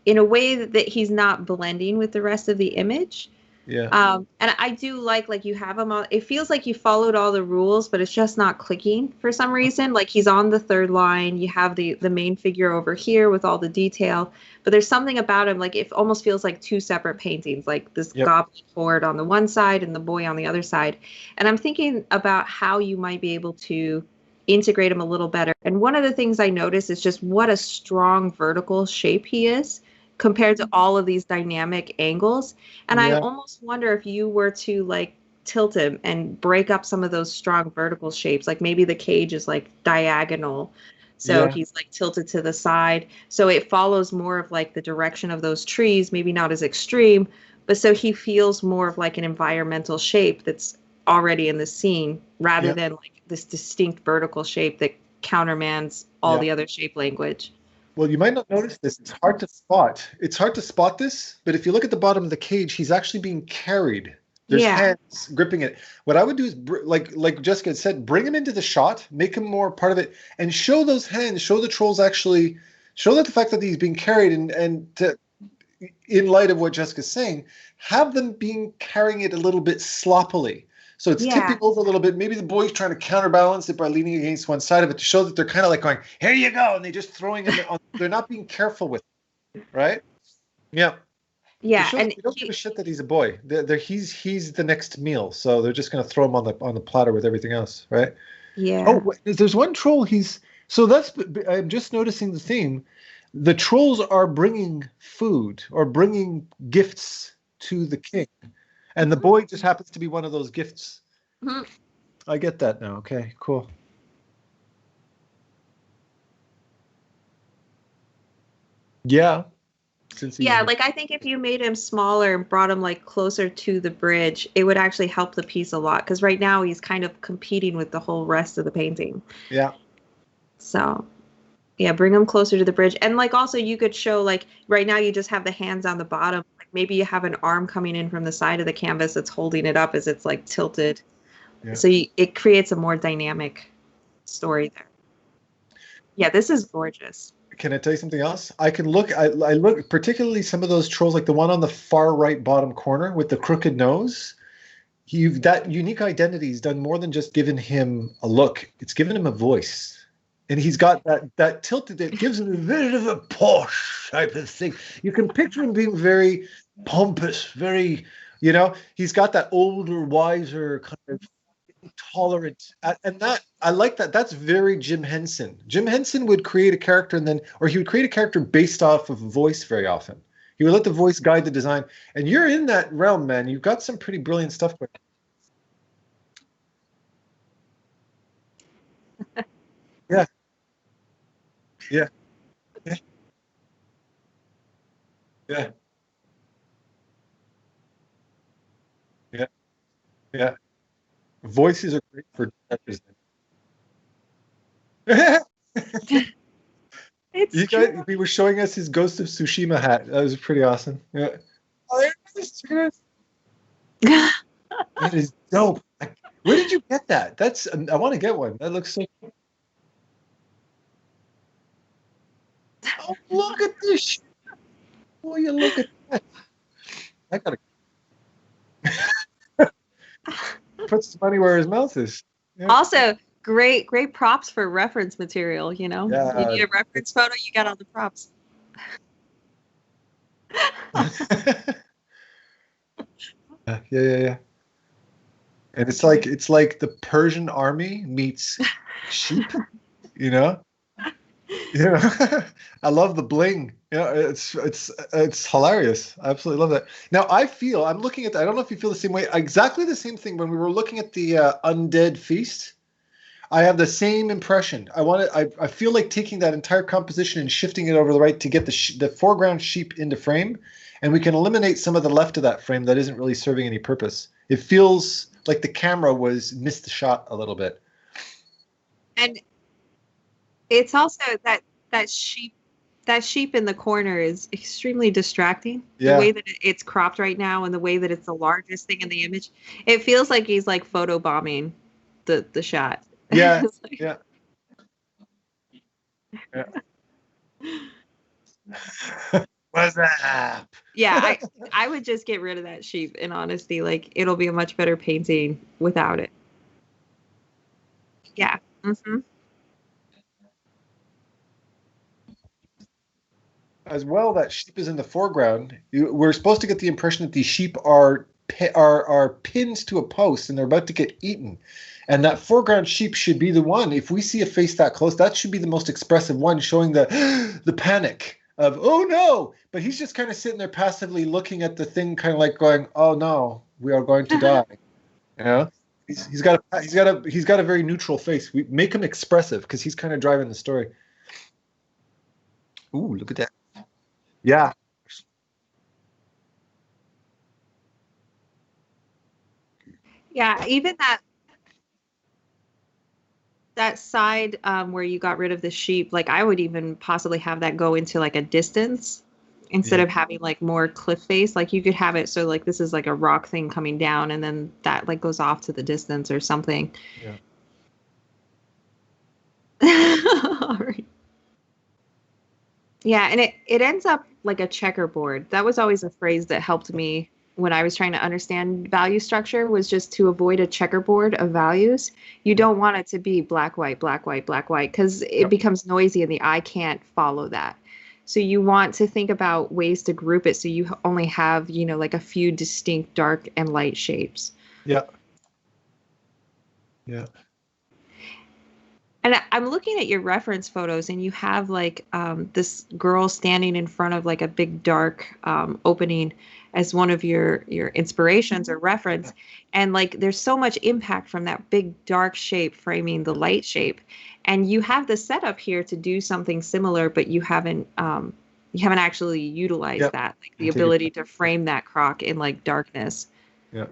in a way that he's not blending with the rest of the image. Yeah. And I do like you have him on. It feels like you followed all the rules, but it's just not clicking for some reason. Like he's on the third line. You have the main figure over here with all the detail, but there's something about him like it almost feels like two separate paintings, like this Yep. goblin horde on the one side and the boy on the other side. And I'm thinking about how you might be able to integrate him a little better. And one of the things I noticed is just what a strong vertical shape he is compared to all of these dynamic angles. And I Yeah. almost wonder if you were to like tilt him and break up some of those strong vertical shapes, like maybe the cage is like diagonal. So Yeah. he's like tilted to the side. So it follows more of like the direction of those trees, maybe not as extreme, but so he feels more of like an environmental shape that's already in the scene rather Yeah. than like this distinct vertical shape that countermands all Yeah. the other shape language. Well, you might not notice this. It's hard to spot. It's hard to spot this, but if you look at the bottom of the cage, he's actually being carried. There's Yeah. hands gripping it. What I would do is, like Jessica had said, bring him into the shot, make him more part of it, and show those hands. Show the trolls actually. Show that the fact that he's being carried, in light of what Jessica's saying, have them carrying it a little bit sloppily. So it's Yeah. tipping over a little bit. Maybe the boy's trying to counterbalance it by leaning against one side of it to show that they're kind of like going, here you go. And they're just throwing it on. They're not being careful with it, right? Yeah. It Yeah. shows And they don't give a shit that he's a boy. He's the next meal. So they're just going to throw him on the platter with everything else, right? yeah. Oh, there's one troll. I'm just noticing the theme. The trolls are bringing food or bringing gifts to the king. And the boy just happens to be one of those gifts. Mhm. I get that now. Okay, cool. Yeah. Yeah, like I think if you made him smaller and brought him like closer to the bridge, it would actually help the piece a lot because right now he's kind of competing with the whole rest of the painting. Yeah. So, yeah, bring him closer to the bridge. And like also you could show like right now you just have the hands on the bottom. Like maybe you have an arm coming in from the side of the canvas that's holding it up as it's like tilted. Yeah. So it creates a more dynamic story there. Yeah, this is gorgeous. Can I tell you something else? I look particularly some of those trolls, like the one on the far right bottom corner with the crooked nose. That unique identity has done more than just given him a look. It's given him a voice. And he's got that tilted that gives him a bit of a posh type of thing. You can picture him being very pompous, very, he's got that older, wiser kind of tolerant, and that I like that. That's very Jim Henson. Jim Henson would create a character or he would create a character based off of voice very often. He would let the voice guide the design. And you're in that realm, man. You've got some pretty brilliant stuff going. Yeah. Yeah. Yeah. Yeah. Yeah. Yeah. Voices are great for directors. It's You true. guys, he was showing us his Ghost of Tsushima hat. That was pretty awesome. Yeah. Oh, there it is. That is dope. Where did you get that? I want to get one. That looks so cool. Oh, look at this shit. Oh, you look at that. I gotta put some money where his mouth is. Yeah. Also, great props for reference material, Yeah. You need a reference photo, you got all the props. Yeah. And it's like the Persian army meets sheep, you know? I love the bling. It's hilarious. I absolutely love that. Now I'm looking at that. I don't know if you feel the same way. Exactly the same thing when we were looking at the Undead Feast. I have the same impression. I feel like taking that entire composition and shifting it over to the right to get the foreground sheep into frame, and we can eliminate some of the left of that frame that isn't really serving any purpose. It feels like the camera missed the shot a little bit. And it's also that sheep in the corner is extremely distracting. Yeah. The way that it's cropped right now and the way that it's the largest thing in the image. It feels like he's like photobombing the shot. Yeah. Like, yeah. Well, zap. Yeah, I would just get rid of that sheep, in honesty. Like, it'll be a much better painting without it. Yeah. As well, that sheep is in the foreground. We're supposed to get the impression that these sheep are pinned to a post and they're about to get eaten. And that foreground sheep should be the one. If we see a face that close, that should be the most expressive one, showing the panic of, oh no. But he's just kind of sitting there passively looking at the thing, kind of like going, oh no, we are going to die. You know? He's got a very neutral face. We make him expressive because he's kind of driving the story. Ooh, look at that. Yeah. Yeah, even that side where you got rid of the sheep, like I would even possibly have that go into like a distance instead Yeah. of having like more cliff face. Like you could have it so like this is like a rock thing coming down and then that like goes off to the distance or something. Yeah. All right. Yeah, and it ends up like a checkerboard. That was always a phrase that helped me when I was trying to understand value structure, was just to avoid a checkerboard of values. You don't want it to be black, white, black, white, black, white, because it Yep. becomes noisy and the eye can't follow that. So you want to think about ways to group it so you only have, like a few distinct dark and light shapes. Yeah. Yeah. And I'm looking at your reference photos, and you have like this girl standing in front of like a big dark opening as one of your inspirations or reference. And like there's so much impact from that big dark shape framing the light shape. And you have the setup here to do something similar, but you haven't actually utilized Yeah. that, like the ability to frame that croc in like darkness. Yeah.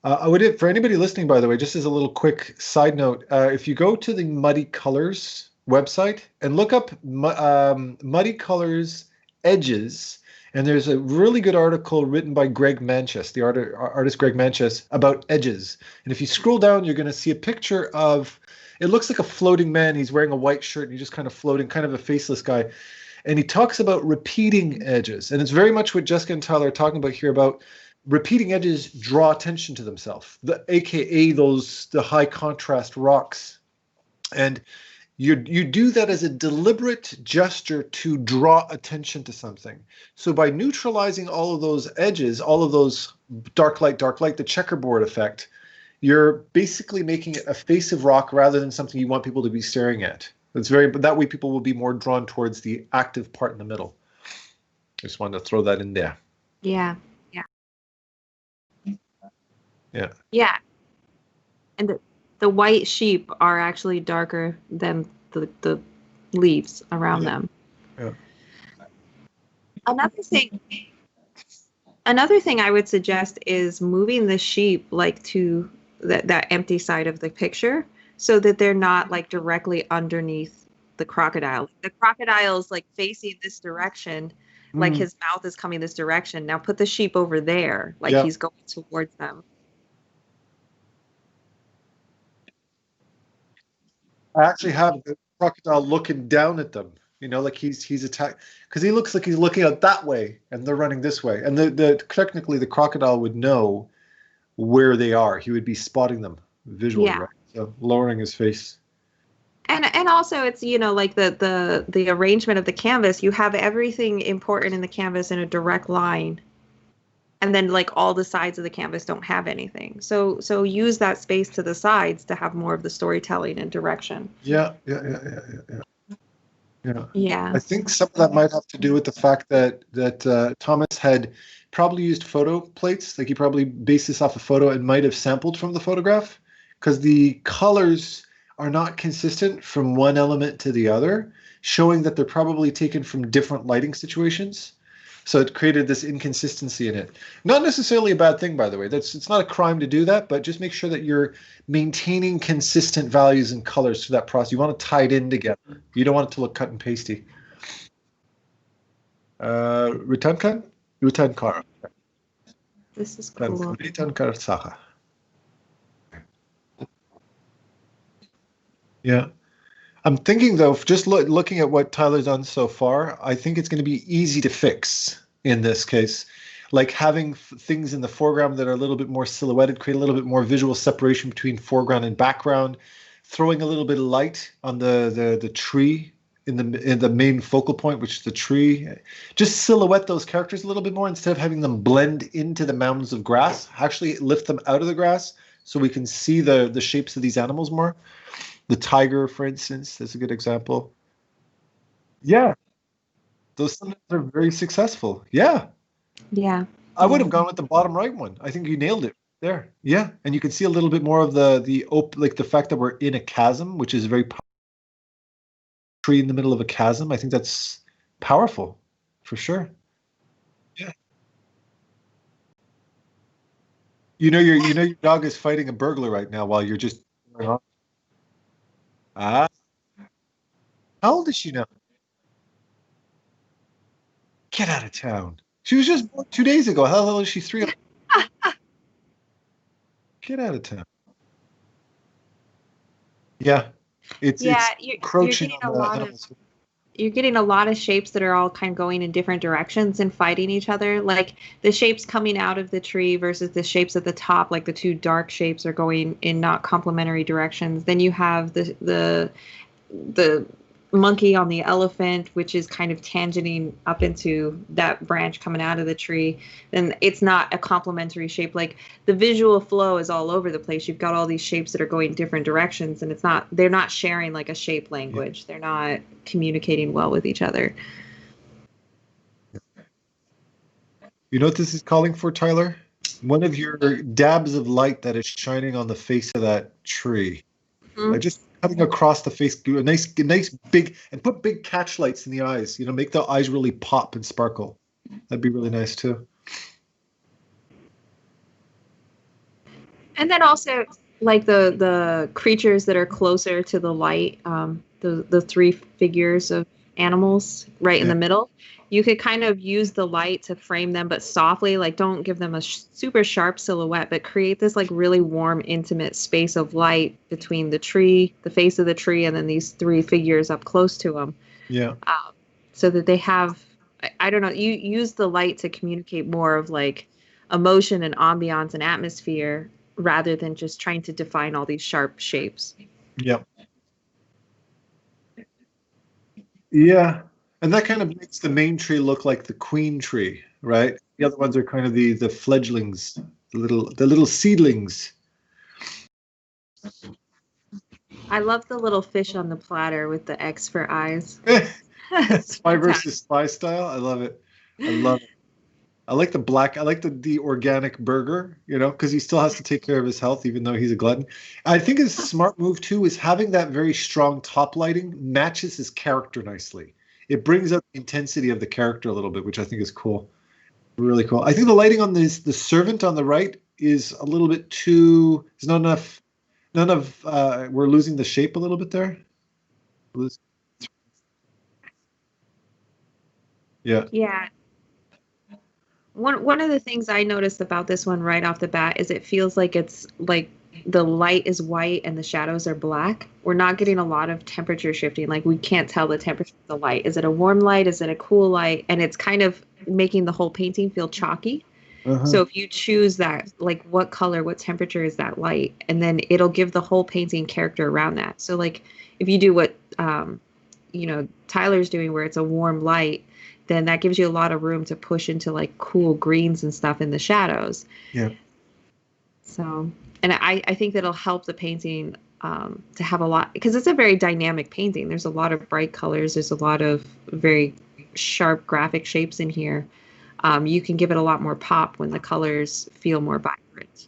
I would, for anybody listening, by the way, just as a little quick side note, if you go to the Muddy Colors website and look up Muddy Colors edges, and there's a really good article written by Greg Manchess, the artist Greg Manchess, about edges. And if you scroll down, you're going to see a picture of, it looks like a floating man. He's wearing a white shirt and he's just kind of floating, kind of a faceless guy. And he talks about repeating edges. And it's very much what Jessica and Tyler are talking about here about repeating edges draw attention to themselves, aka the high contrast rocks. And you do that as a deliberate gesture to draw attention to something. So by neutralizing all of those edges, all of those dark light, the checkerboard effect, you're basically making it a face of rock rather than something you want people to be staring at. But that way people will be more drawn towards the active part in the middle. Just wanted to throw that in there. Yeah. Yeah. Yeah. And the white sheep are actually darker than the leaves around them. Yeah. Another thing I would suggest is moving the sheep like to that empty side of the picture so that they're not like directly underneath the crocodile. The crocodile is like facing this direction, like his mouth is coming this direction. Now put the sheep over there, like he's going towards them. I actually have the crocodile looking down at them, like he's attacked, because he looks like he's looking out that way and they're running this way. And technically the crocodile would know where they are. He would be spotting them visually, right? So lowering his face. And also it's, like the arrangement of the canvas, you have everything important in the canvas in a direct line. And then like all the sides of the canvas don't have anything. So use that space to the sides to have more of the storytelling and direction. Yeah. Yeah. I think some of that might have to do with the fact that Thomas had probably used photo plates. Like he probably based this off a photo and might have sampled from the photograph, because the colors are not consistent from one element to the other, showing that they're probably taken from different lighting situations. So it created this inconsistency in it. Not necessarily a bad thing, by the way. It's not a crime to do that, but just make sure that you're maintaining consistent values and colors through that process. You want to tie it in together. You don't want it to look cut and pasty. Rutankar? Rutankar. This is cool. Rutankar Saha. Yeah. I'm thinking though, just looking at what Tyler's done so far, I think it's going to be easy to fix in this case. Like having things in the foreground that are a little bit more silhouetted, create a little bit more visual separation between foreground and background, throwing a little bit of light on the tree in the main focal point, which is the tree. Just silhouette those characters a little bit more instead of having them blend into the mounds of grass. Actually lift them out of the grass so we can see the shapes of these animals more. The tiger, for instance, is a good example. Yeah, those sometimes are very successful. Yeah, Yeah. I would have gone with the bottom right one. I think you nailed it there. Yeah, and you can see a little bit more of like the fact that we're in a chasm, which is very tree in the middle of a chasm. I think that's powerful, for sure. Yeah. Your dog is fighting a burglar right now while you're just. Ah, how old is she now? Get out of town. She was just born 2 days ago. How the hell is she 3? Get out of town. Yeah, it's Yeah, you're encroaching getting on a the lot of animals. you're getting a lot of shapes that are all kind of going in different directions and fighting each other. Like the shapes coming out of the tree versus the shapes at the top, like the two dark shapes are going in not complementary directions. Then you have the monkey on the elephant, which is kind of tangenting up into that branch coming out of the tree. Then it's not a complementary shape. Like the visual flow is all over the place. You've got all these shapes that are going different directions, and they're not sharing like a shape language. They're not communicating well with each other. You know what this is calling for, Tyler? One of your dabs of light that is shining on the face of that tree. Mhm. Just cutting across the face, do a nice big, and put big catch lights in the eyes. Make the eyes really pop and sparkle. That'd be really nice too. And then also like the creatures that are closer to the light, the three figures of animals right in Yeah. the middle. You could kind of use the light to frame them, but softly. Like don't give them a super sharp silhouette, but create this like really warm, intimate space of light between the tree, the face of the tree, and then these three figures up close to them, Yeah. so that they have. I don't know. You use the light to communicate more of like emotion and ambiance and atmosphere rather than just trying to define all these sharp shapes. Yeah. Yeah. And that kind of makes the main tree look like the queen tree, right? The other ones are kind of the fledglings, the little seedlings. I love the little fish on the platter with the X for eyes. It's Spy fantastic. versus spy style. I love it. I love it. I like the black. I like the organic burger, because he still has to take care of his health, even though he's a glutton. I think his smart move too is having that very strong top lighting matches his character nicely. It brings up the intensity of the character a little bit, which I think is cool. Really cool. I think the lighting on the servant on the right is a little bit too. There's not enough. None of. We're losing the shape a little bit there. Yeah. Yeah. One of the things I noticed about this one right off the bat is it feels like it's like the light is white and the shadows are black. We're not getting a lot of temperature shifting. Like we can't tell the temperature of the light. Is it a warm light? Is it a cool light? And it's kind of making the whole painting feel chalky. So if you choose that, like what color, what temperature is that light, and then it'll give the whole painting character around that. So like if you do what Tyler's doing, where it's a warm light, then that gives you a lot of room to push into like cool greens and stuff in the shadows. Yeah. So, and I think that'll help the painting to have a lot, because it's a very dynamic painting. There's a lot of bright colors. There's a lot of very sharp graphic shapes in here. You can give it a lot more pop when the colors feel more vibrant.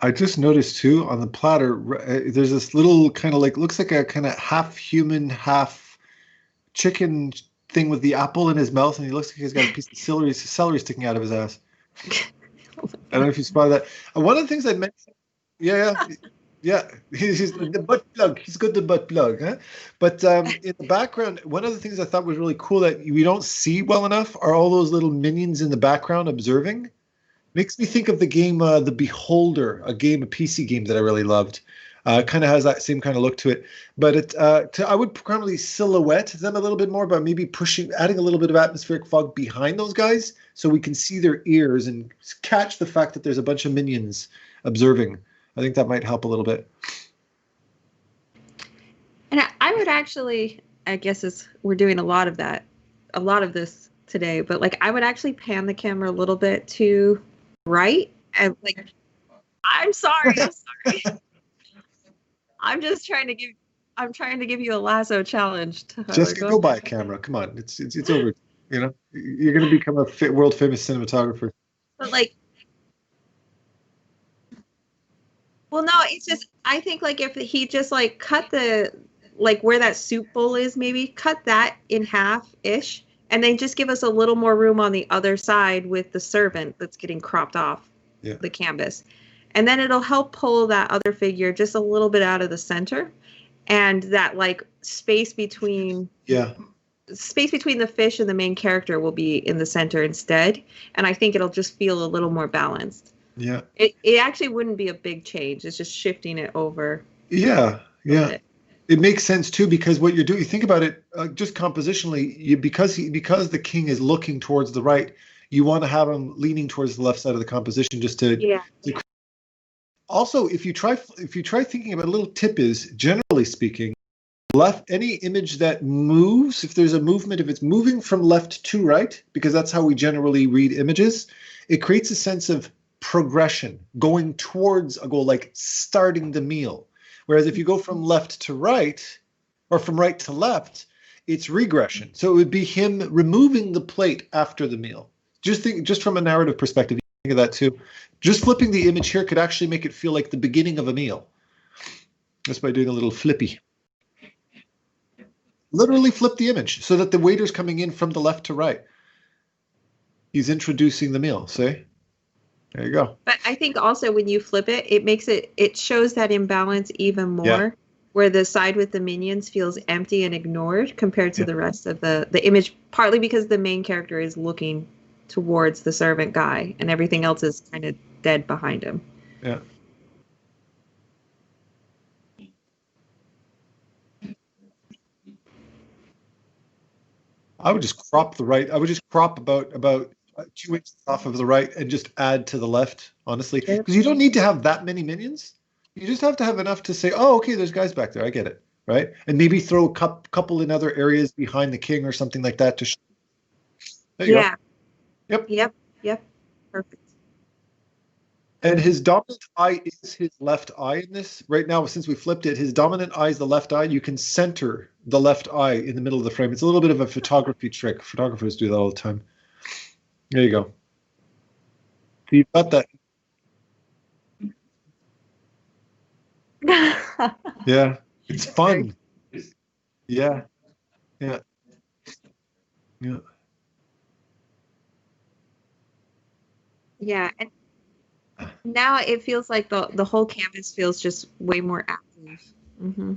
I just noticed too on the platter, there's this little kind of like, looks like a kind of half human, half chicken thing with the apple in his mouth, and he looks like he's got a piece of celery sticking out of his ass. I don't know if you spotted that. One of the things I mentioned, yeah, he's the butt plug. He's got the butt plug, huh? But in the background, one of the things I thought was really cool that we don't see well enough are all those little minions in the background observing. Makes me think of the game The Beholder, a PC game that I really loved. Kind of has that same kind of look to it, but I would probably silhouette them a little bit more, but maybe adding a little bit of atmospheric fog behind those guys so we can see their ears and catch the fact that there's a bunch of minions observing. I think that might help a little bit. And I would actually, I guess we're doing a lot of this today, but like I would actually pan the camera a little bit to right and like, I'm sorry. I'm trying to give you a lasso challenge. Jessica, go buy a camera. Come on, it's over. You know, you're going to become a world famous cinematographer. But like, well, no, it's just I think like if he just like cut like where that soup bowl is, maybe cut that in half ish, and then just give us a little more room on the other side with the servant that's getting cropped off the canvas. And then it'll help pull that other figure just a little bit out of the center, and that like space between the fish and the main character will be in the center instead. And I think it'll just feel a little more balanced. Yeah. It actually wouldn't be a big change. It's just shifting it over. Yeah. Yeah. It makes sense too, because what you're doing, you think about it just compositionally, because the king is looking towards the right, you want to have him leaning towards the left side of the composition just to Also, if you try thinking about, a little tip is, generally speaking, any image that moves, if there's a movement, if it's moving from left to right, because that's how we generally read images, it creates a sense of progression, going towards a goal, like starting the meal. Whereas if you go from left to right, or from right to left, it's regression. So it would be him removing the plate after the meal. Just from a narrative perspective, think of that too. Just flipping the image here could actually make it feel like the beginning of a meal. Just by doing a little flippy. Literally flip the image so that the waiter's coming in from the left to right. He's introducing the meal, see? There you go. But I think also when you flip it, it shows that imbalance even more, where the side with the minions feels empty and ignored compared to the rest of the image, partly because the main character is looking towards the servant guy and everything else is kind of dead behind him. Yeah. I would just crop the right. I would just crop about 2 inches off of the right and just add to the left, honestly. Because you don't need to have that many minions. You just have to have enough to say, oh, okay, there's guys back there. I get it, right? And maybe throw a couple in other areas behind the king or something like that. There you go. Yep. Perfect. And his dominant eye is his left eye in this. Right now, since we flipped it, his dominant eye is the left eye. You can center the left eye in the middle of the frame. It's a little bit of a photography trick. Photographers do that all the time. There you go. So you've got that. Yeah, it's fun. Yeah. Yeah, and now it feels like the whole canvas feels just way more active. Mm-hmm.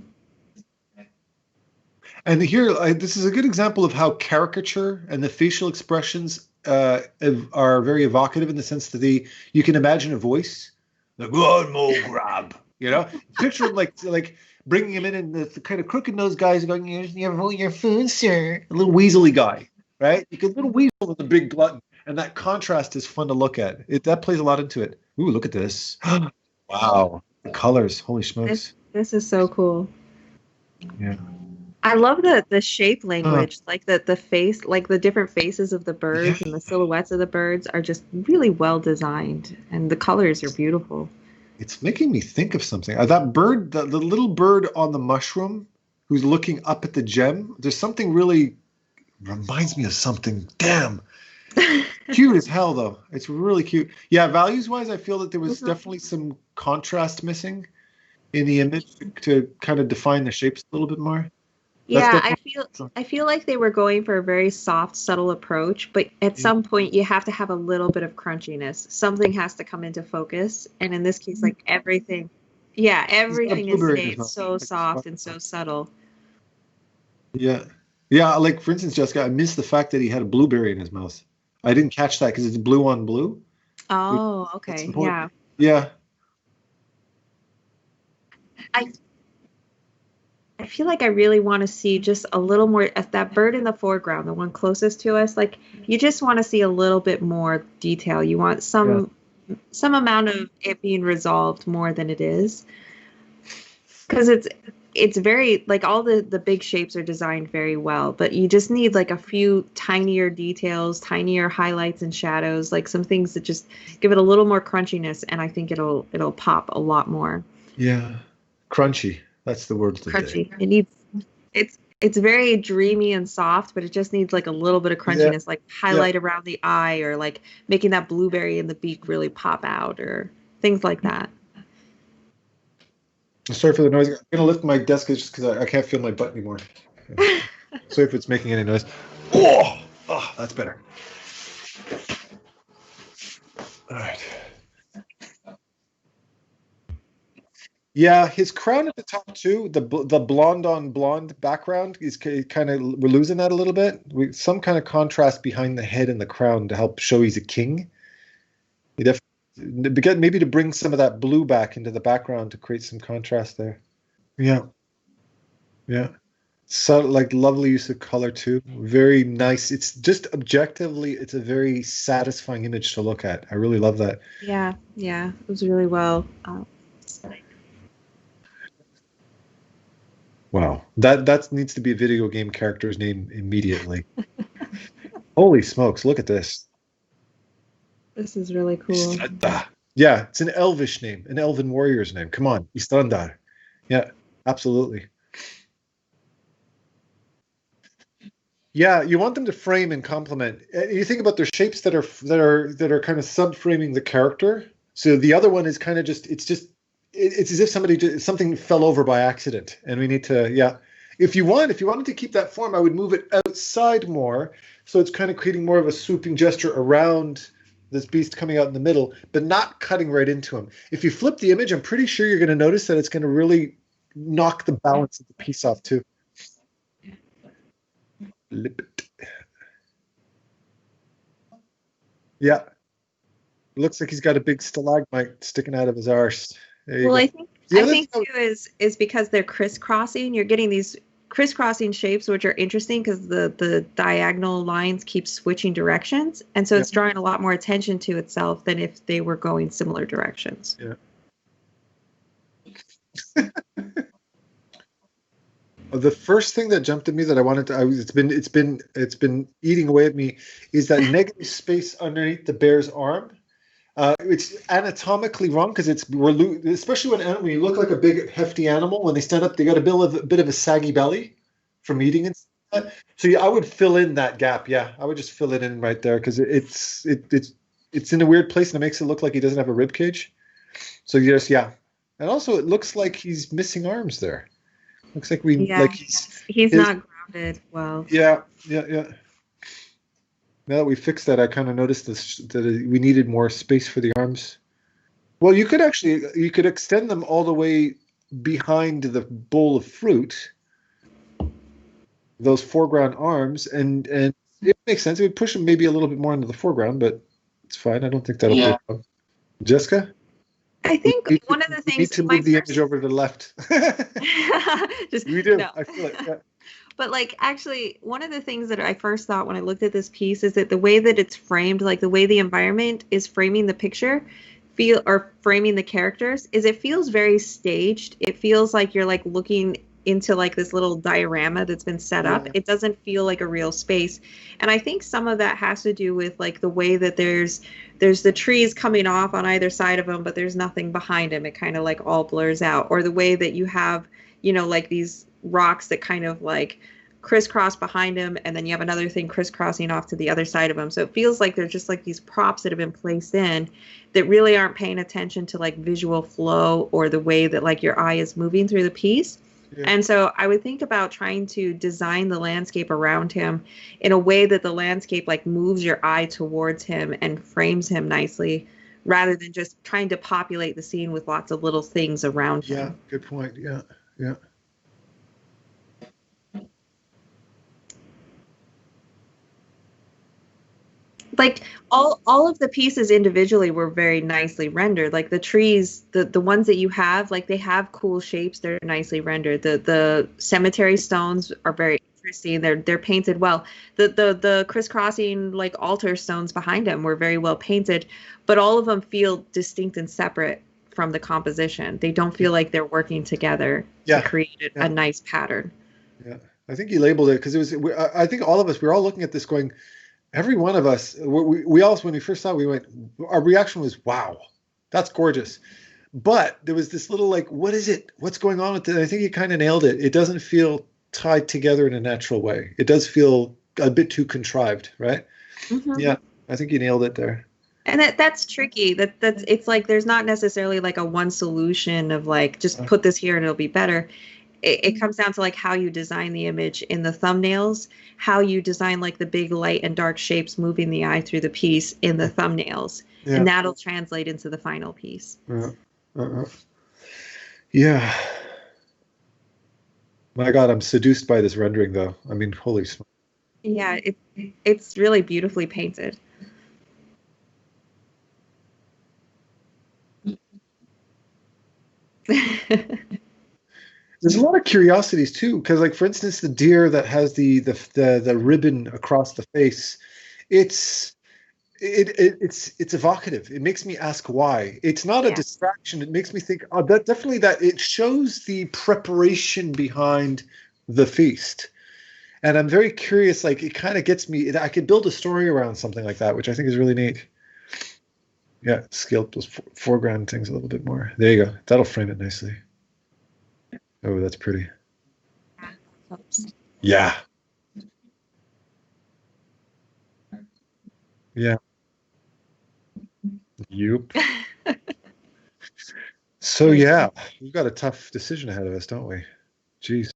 And here, this is a good example of how caricature and the facial expressions are very evocative in the sense that you can imagine a voice, like "One more grab," you know. Picture him like bringing him in and the kind of crooked nosed guys going, "Your food, sir." A little weaselly guy, right? You get a little weasel with a big glutton. And that contrast is fun to look at. That plays a lot into it. Ooh, look at this. Wow. The colors. Holy smokes. This is so cool. Yeah. I love the shape language, like the face, like the different faces of the birds and the silhouettes of the birds are just really well designed. And the colors are beautiful. It's making me think of something. That bird, the little bird on the mushroom who's looking up at the gem, there's something really reminds me of something. Damn. Cute as hell, though. It's really cute. Yeah, values-wise, I feel that there was definitely some contrast missing in the image to kind of define the shapes a little bit more. Yeah, I feel like they were going for a very soft, subtle approach, but at some point you have to have a little bit of crunchiness. Something has to come into focus, and in this case, like everything is stayed so soft and so subtle. Yeah, like for instance, Jessica, I missed the fact that he had a blueberry in his mouth. I didn't catch that because it's blue on blue. Oh, That's okay. important. Yeah. Yeah. I I feel like I really want to see just a little more that bird in the foreground, the one closest to us. Like you just want to see a little bit more detail. You want Yeah. some amount of it being resolved more than it is, because it's very like all the big shapes are designed very well, but you just need like a few tinier details, tinier highlights and shadows, like some things that just give it a little more crunchiness, and I think it'll pop a lot more. Yeah. Crunchy. That's the word of the day. Crunchy. It's very dreamy and soft, but it just needs like a little bit of Yeah. crunchiness, like Yeah. highlight around the eye or like making that blueberry in the beak really pop out or things like that. Sorry for the noise. I'm gonna lift my desk just because I can't feel my butt anymore. Sorry if it's making any noise. Oh, that's better. All right. Yeah, his crown at the top too. The blonde on blonde background is kind of, we're losing that a little bit. Some kind of contrast behind the head and the crown to help show he's a king. You definitely maybe to bring some of that blue back into the background to create some contrast there. Yeah, yeah. So like lovely use of color too. Very nice. It's just objectively, it's a very satisfying image to look at. I really love that. Yeah, yeah, it was really well. Wow. That needs to be a video game character's name immediately. Holy smokes, look at this. This is really cool. Istranda. Yeah, it's an elvish name, an elven warrior's name. Come on, Istrandar. Yeah, absolutely. Yeah, you want them to frame and complement. You think about their shapes that are kind of subframing the character. So the other one is kind of just it's as if something fell over by accident, and we need to If you wanted to keep that form, I would move it outside more, so it's kind of creating more of a swooping gesture around this beast coming out in the middle, but not cutting right into him. If you flip the image, I'm pretty sure you're going to notice that it's going to really knock the balance of the piece off too. Yeah, looks like he's got a big stalagmite sticking out of his arse. There you Well, go. I think too is because they're crisscrossing. You're getting these crisscrossing shapes, which are interesting because the diagonal lines keep switching directions, and so Yeah. it's drawing a lot more attention to itself than if they were going similar directions. Yeah. The first thing that jumped at me that I wanted to, it's been eating away at me, is that negative space underneath the bear's arm. It's anatomically wrong because especially when you look like a big hefty animal, when they stand up, they got a bit of a saggy belly from eating and stuff. So yeah, I would fill in that gap. Yeah, I would just fill it in right there because it's in a weird place and it makes it look like he doesn't have a rib cage. So and also it looks like he's missing arms there. Looks like he's not grounded well. Yeah. Now that we fixed that, I kind of noticed that we needed more space for the arms. Well, you could extend them all the way behind the bowl of fruit, those foreground arms, and it makes sense. It would push them maybe a little bit more into the foreground, but it's fine. I don't think that'll be a problem. Jessica? I think one of the things we need to move the image over to the left. We do. No. I feel it. Yeah. But like actually one of the things that I first thought when I looked at this piece is that the way that it's framed, like the way the environment is framing the picture, framing the characters, is it feels very staged. It feels like you're like looking into like this little diorama that's been set up. It doesn't feel like a real space. And I think some of that has to do with like the way that there's the trees coming off on either side of him, but there's nothing behind him. It kind of like all blurs out. Or the way that you have, like these rocks that kind of like crisscross behind him, and then you have another thing crisscrossing off to the other side of him. So it feels like there's just like these props that have been placed in that really aren't paying attention to like visual flow or the way that like your eye is moving through the piece. Yeah. And so I would think about trying to design the landscape around him in a way that the landscape like moves your eye towards him and frames him nicely, rather than just trying to populate the scene with lots of little things around him. Yeah, good point. Yeah. Like all of the pieces individually were very nicely rendered. Like the trees, the ones that you have, like they have cool shapes. They're nicely rendered. The cemetery stones are very interesting. They're painted well. The crisscrossing like altar stones behind them were very well painted, but all of them feel distinct and separate from the composition. They don't feel like they're working together to Yeah, create a yeah, nice pattern. yeah. I think you labeled it because it was. I think all of us, we were all looking at this, going, every one of us, we all, when we first saw it, we went, our reaction was, wow, that's gorgeous. But there was this little like, what is it? What's going on with it? I think you kind of nailed it. It doesn't feel tied together in a natural way. It does feel a bit too contrived, right? Mhm. Yeah, I think you nailed it there. And that's tricky. That's it's like there's not necessarily like a one solution of like just put this here and it'll be better. It comes down to like how you design the image in the thumbnails, how you design like the big light and dark shapes moving the eye through the piece in the thumbnails, Yeah. and that'll translate into the final piece. Yeah. Uh-uh. Yeah. My God, I'm seduced by this rendering, though. I mean, holy smoke. Yeah, it's really beautifully painted. There's a lot of curiosities too, because, like, for instance, the deer that has the ribbon across the face, it's it's evocative. It makes me ask why. It's not a Yeah. distraction. It makes me think, oh, that definitely, that it shows the preparation behind the feast. And I'm very curious, like it kind of gets me, I could build a story around something like that, which I think is really neat. Yeah, scale up those foreground things a little bit more. There you go. That'll frame it nicely. Oh, that's pretty. Oops. Yeah. Yeah. Yep. So Very yeah, cool. we've got a tough decision ahead of us, don't we? Jeez.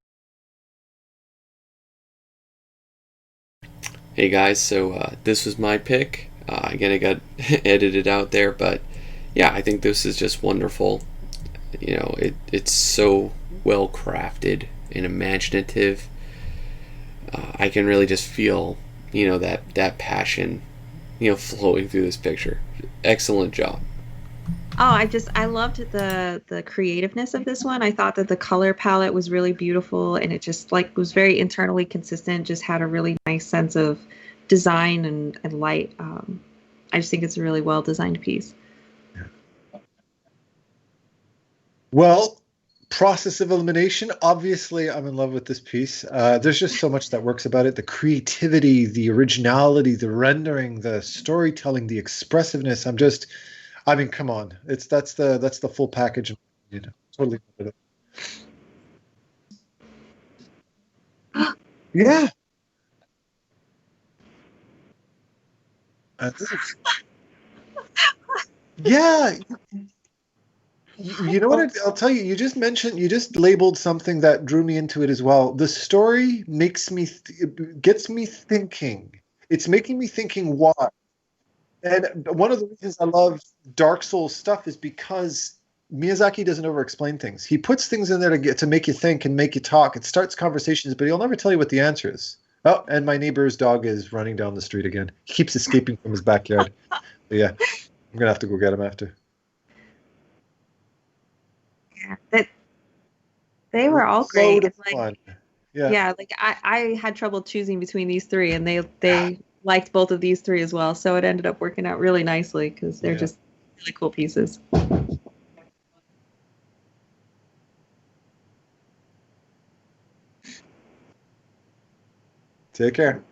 Hey guys, so this was my pick. Again, it got edited out there, but yeah, I think this is just wonderful. It's so well crafted and imaginative. I can really just feel, that passion, flowing through this picture. Excellent job. Oh, I loved the creativeness of this one. I thought that the color palette was really beautiful and it just like was very internally consistent, just had a really nice sense of design and light. I just think it's a really well designed piece. Well, process of elimination. Obviously, I'm in love with this piece. There's just so much that works about it. The creativity, the originality, the rendering, the storytelling, the expressiveness. I mean, come on. That's the full package. Totally. Yeah. Yeah. You know what? I'll tell you. You just labeled something that drew me into it as well. The story gets me thinking. It's making me thinking why. And one of the reasons I love Dark Souls stuff is because Miyazaki doesn't over-explain things. He puts things in there to make you think and make you talk. It starts conversations, but he'll never tell you what the answer is. Oh, and my neighbor's dog is running down the street again. He keeps escaping from his backyard. But yeah, I'm gonna have to go get him after. Yeah, that they were all great. Load of It's like fun. Yeah, yeah, like I had trouble choosing between these three, and they liked both of these three as well. So it ended up working out really nicely because they're yeah. just really cool pieces. Take care.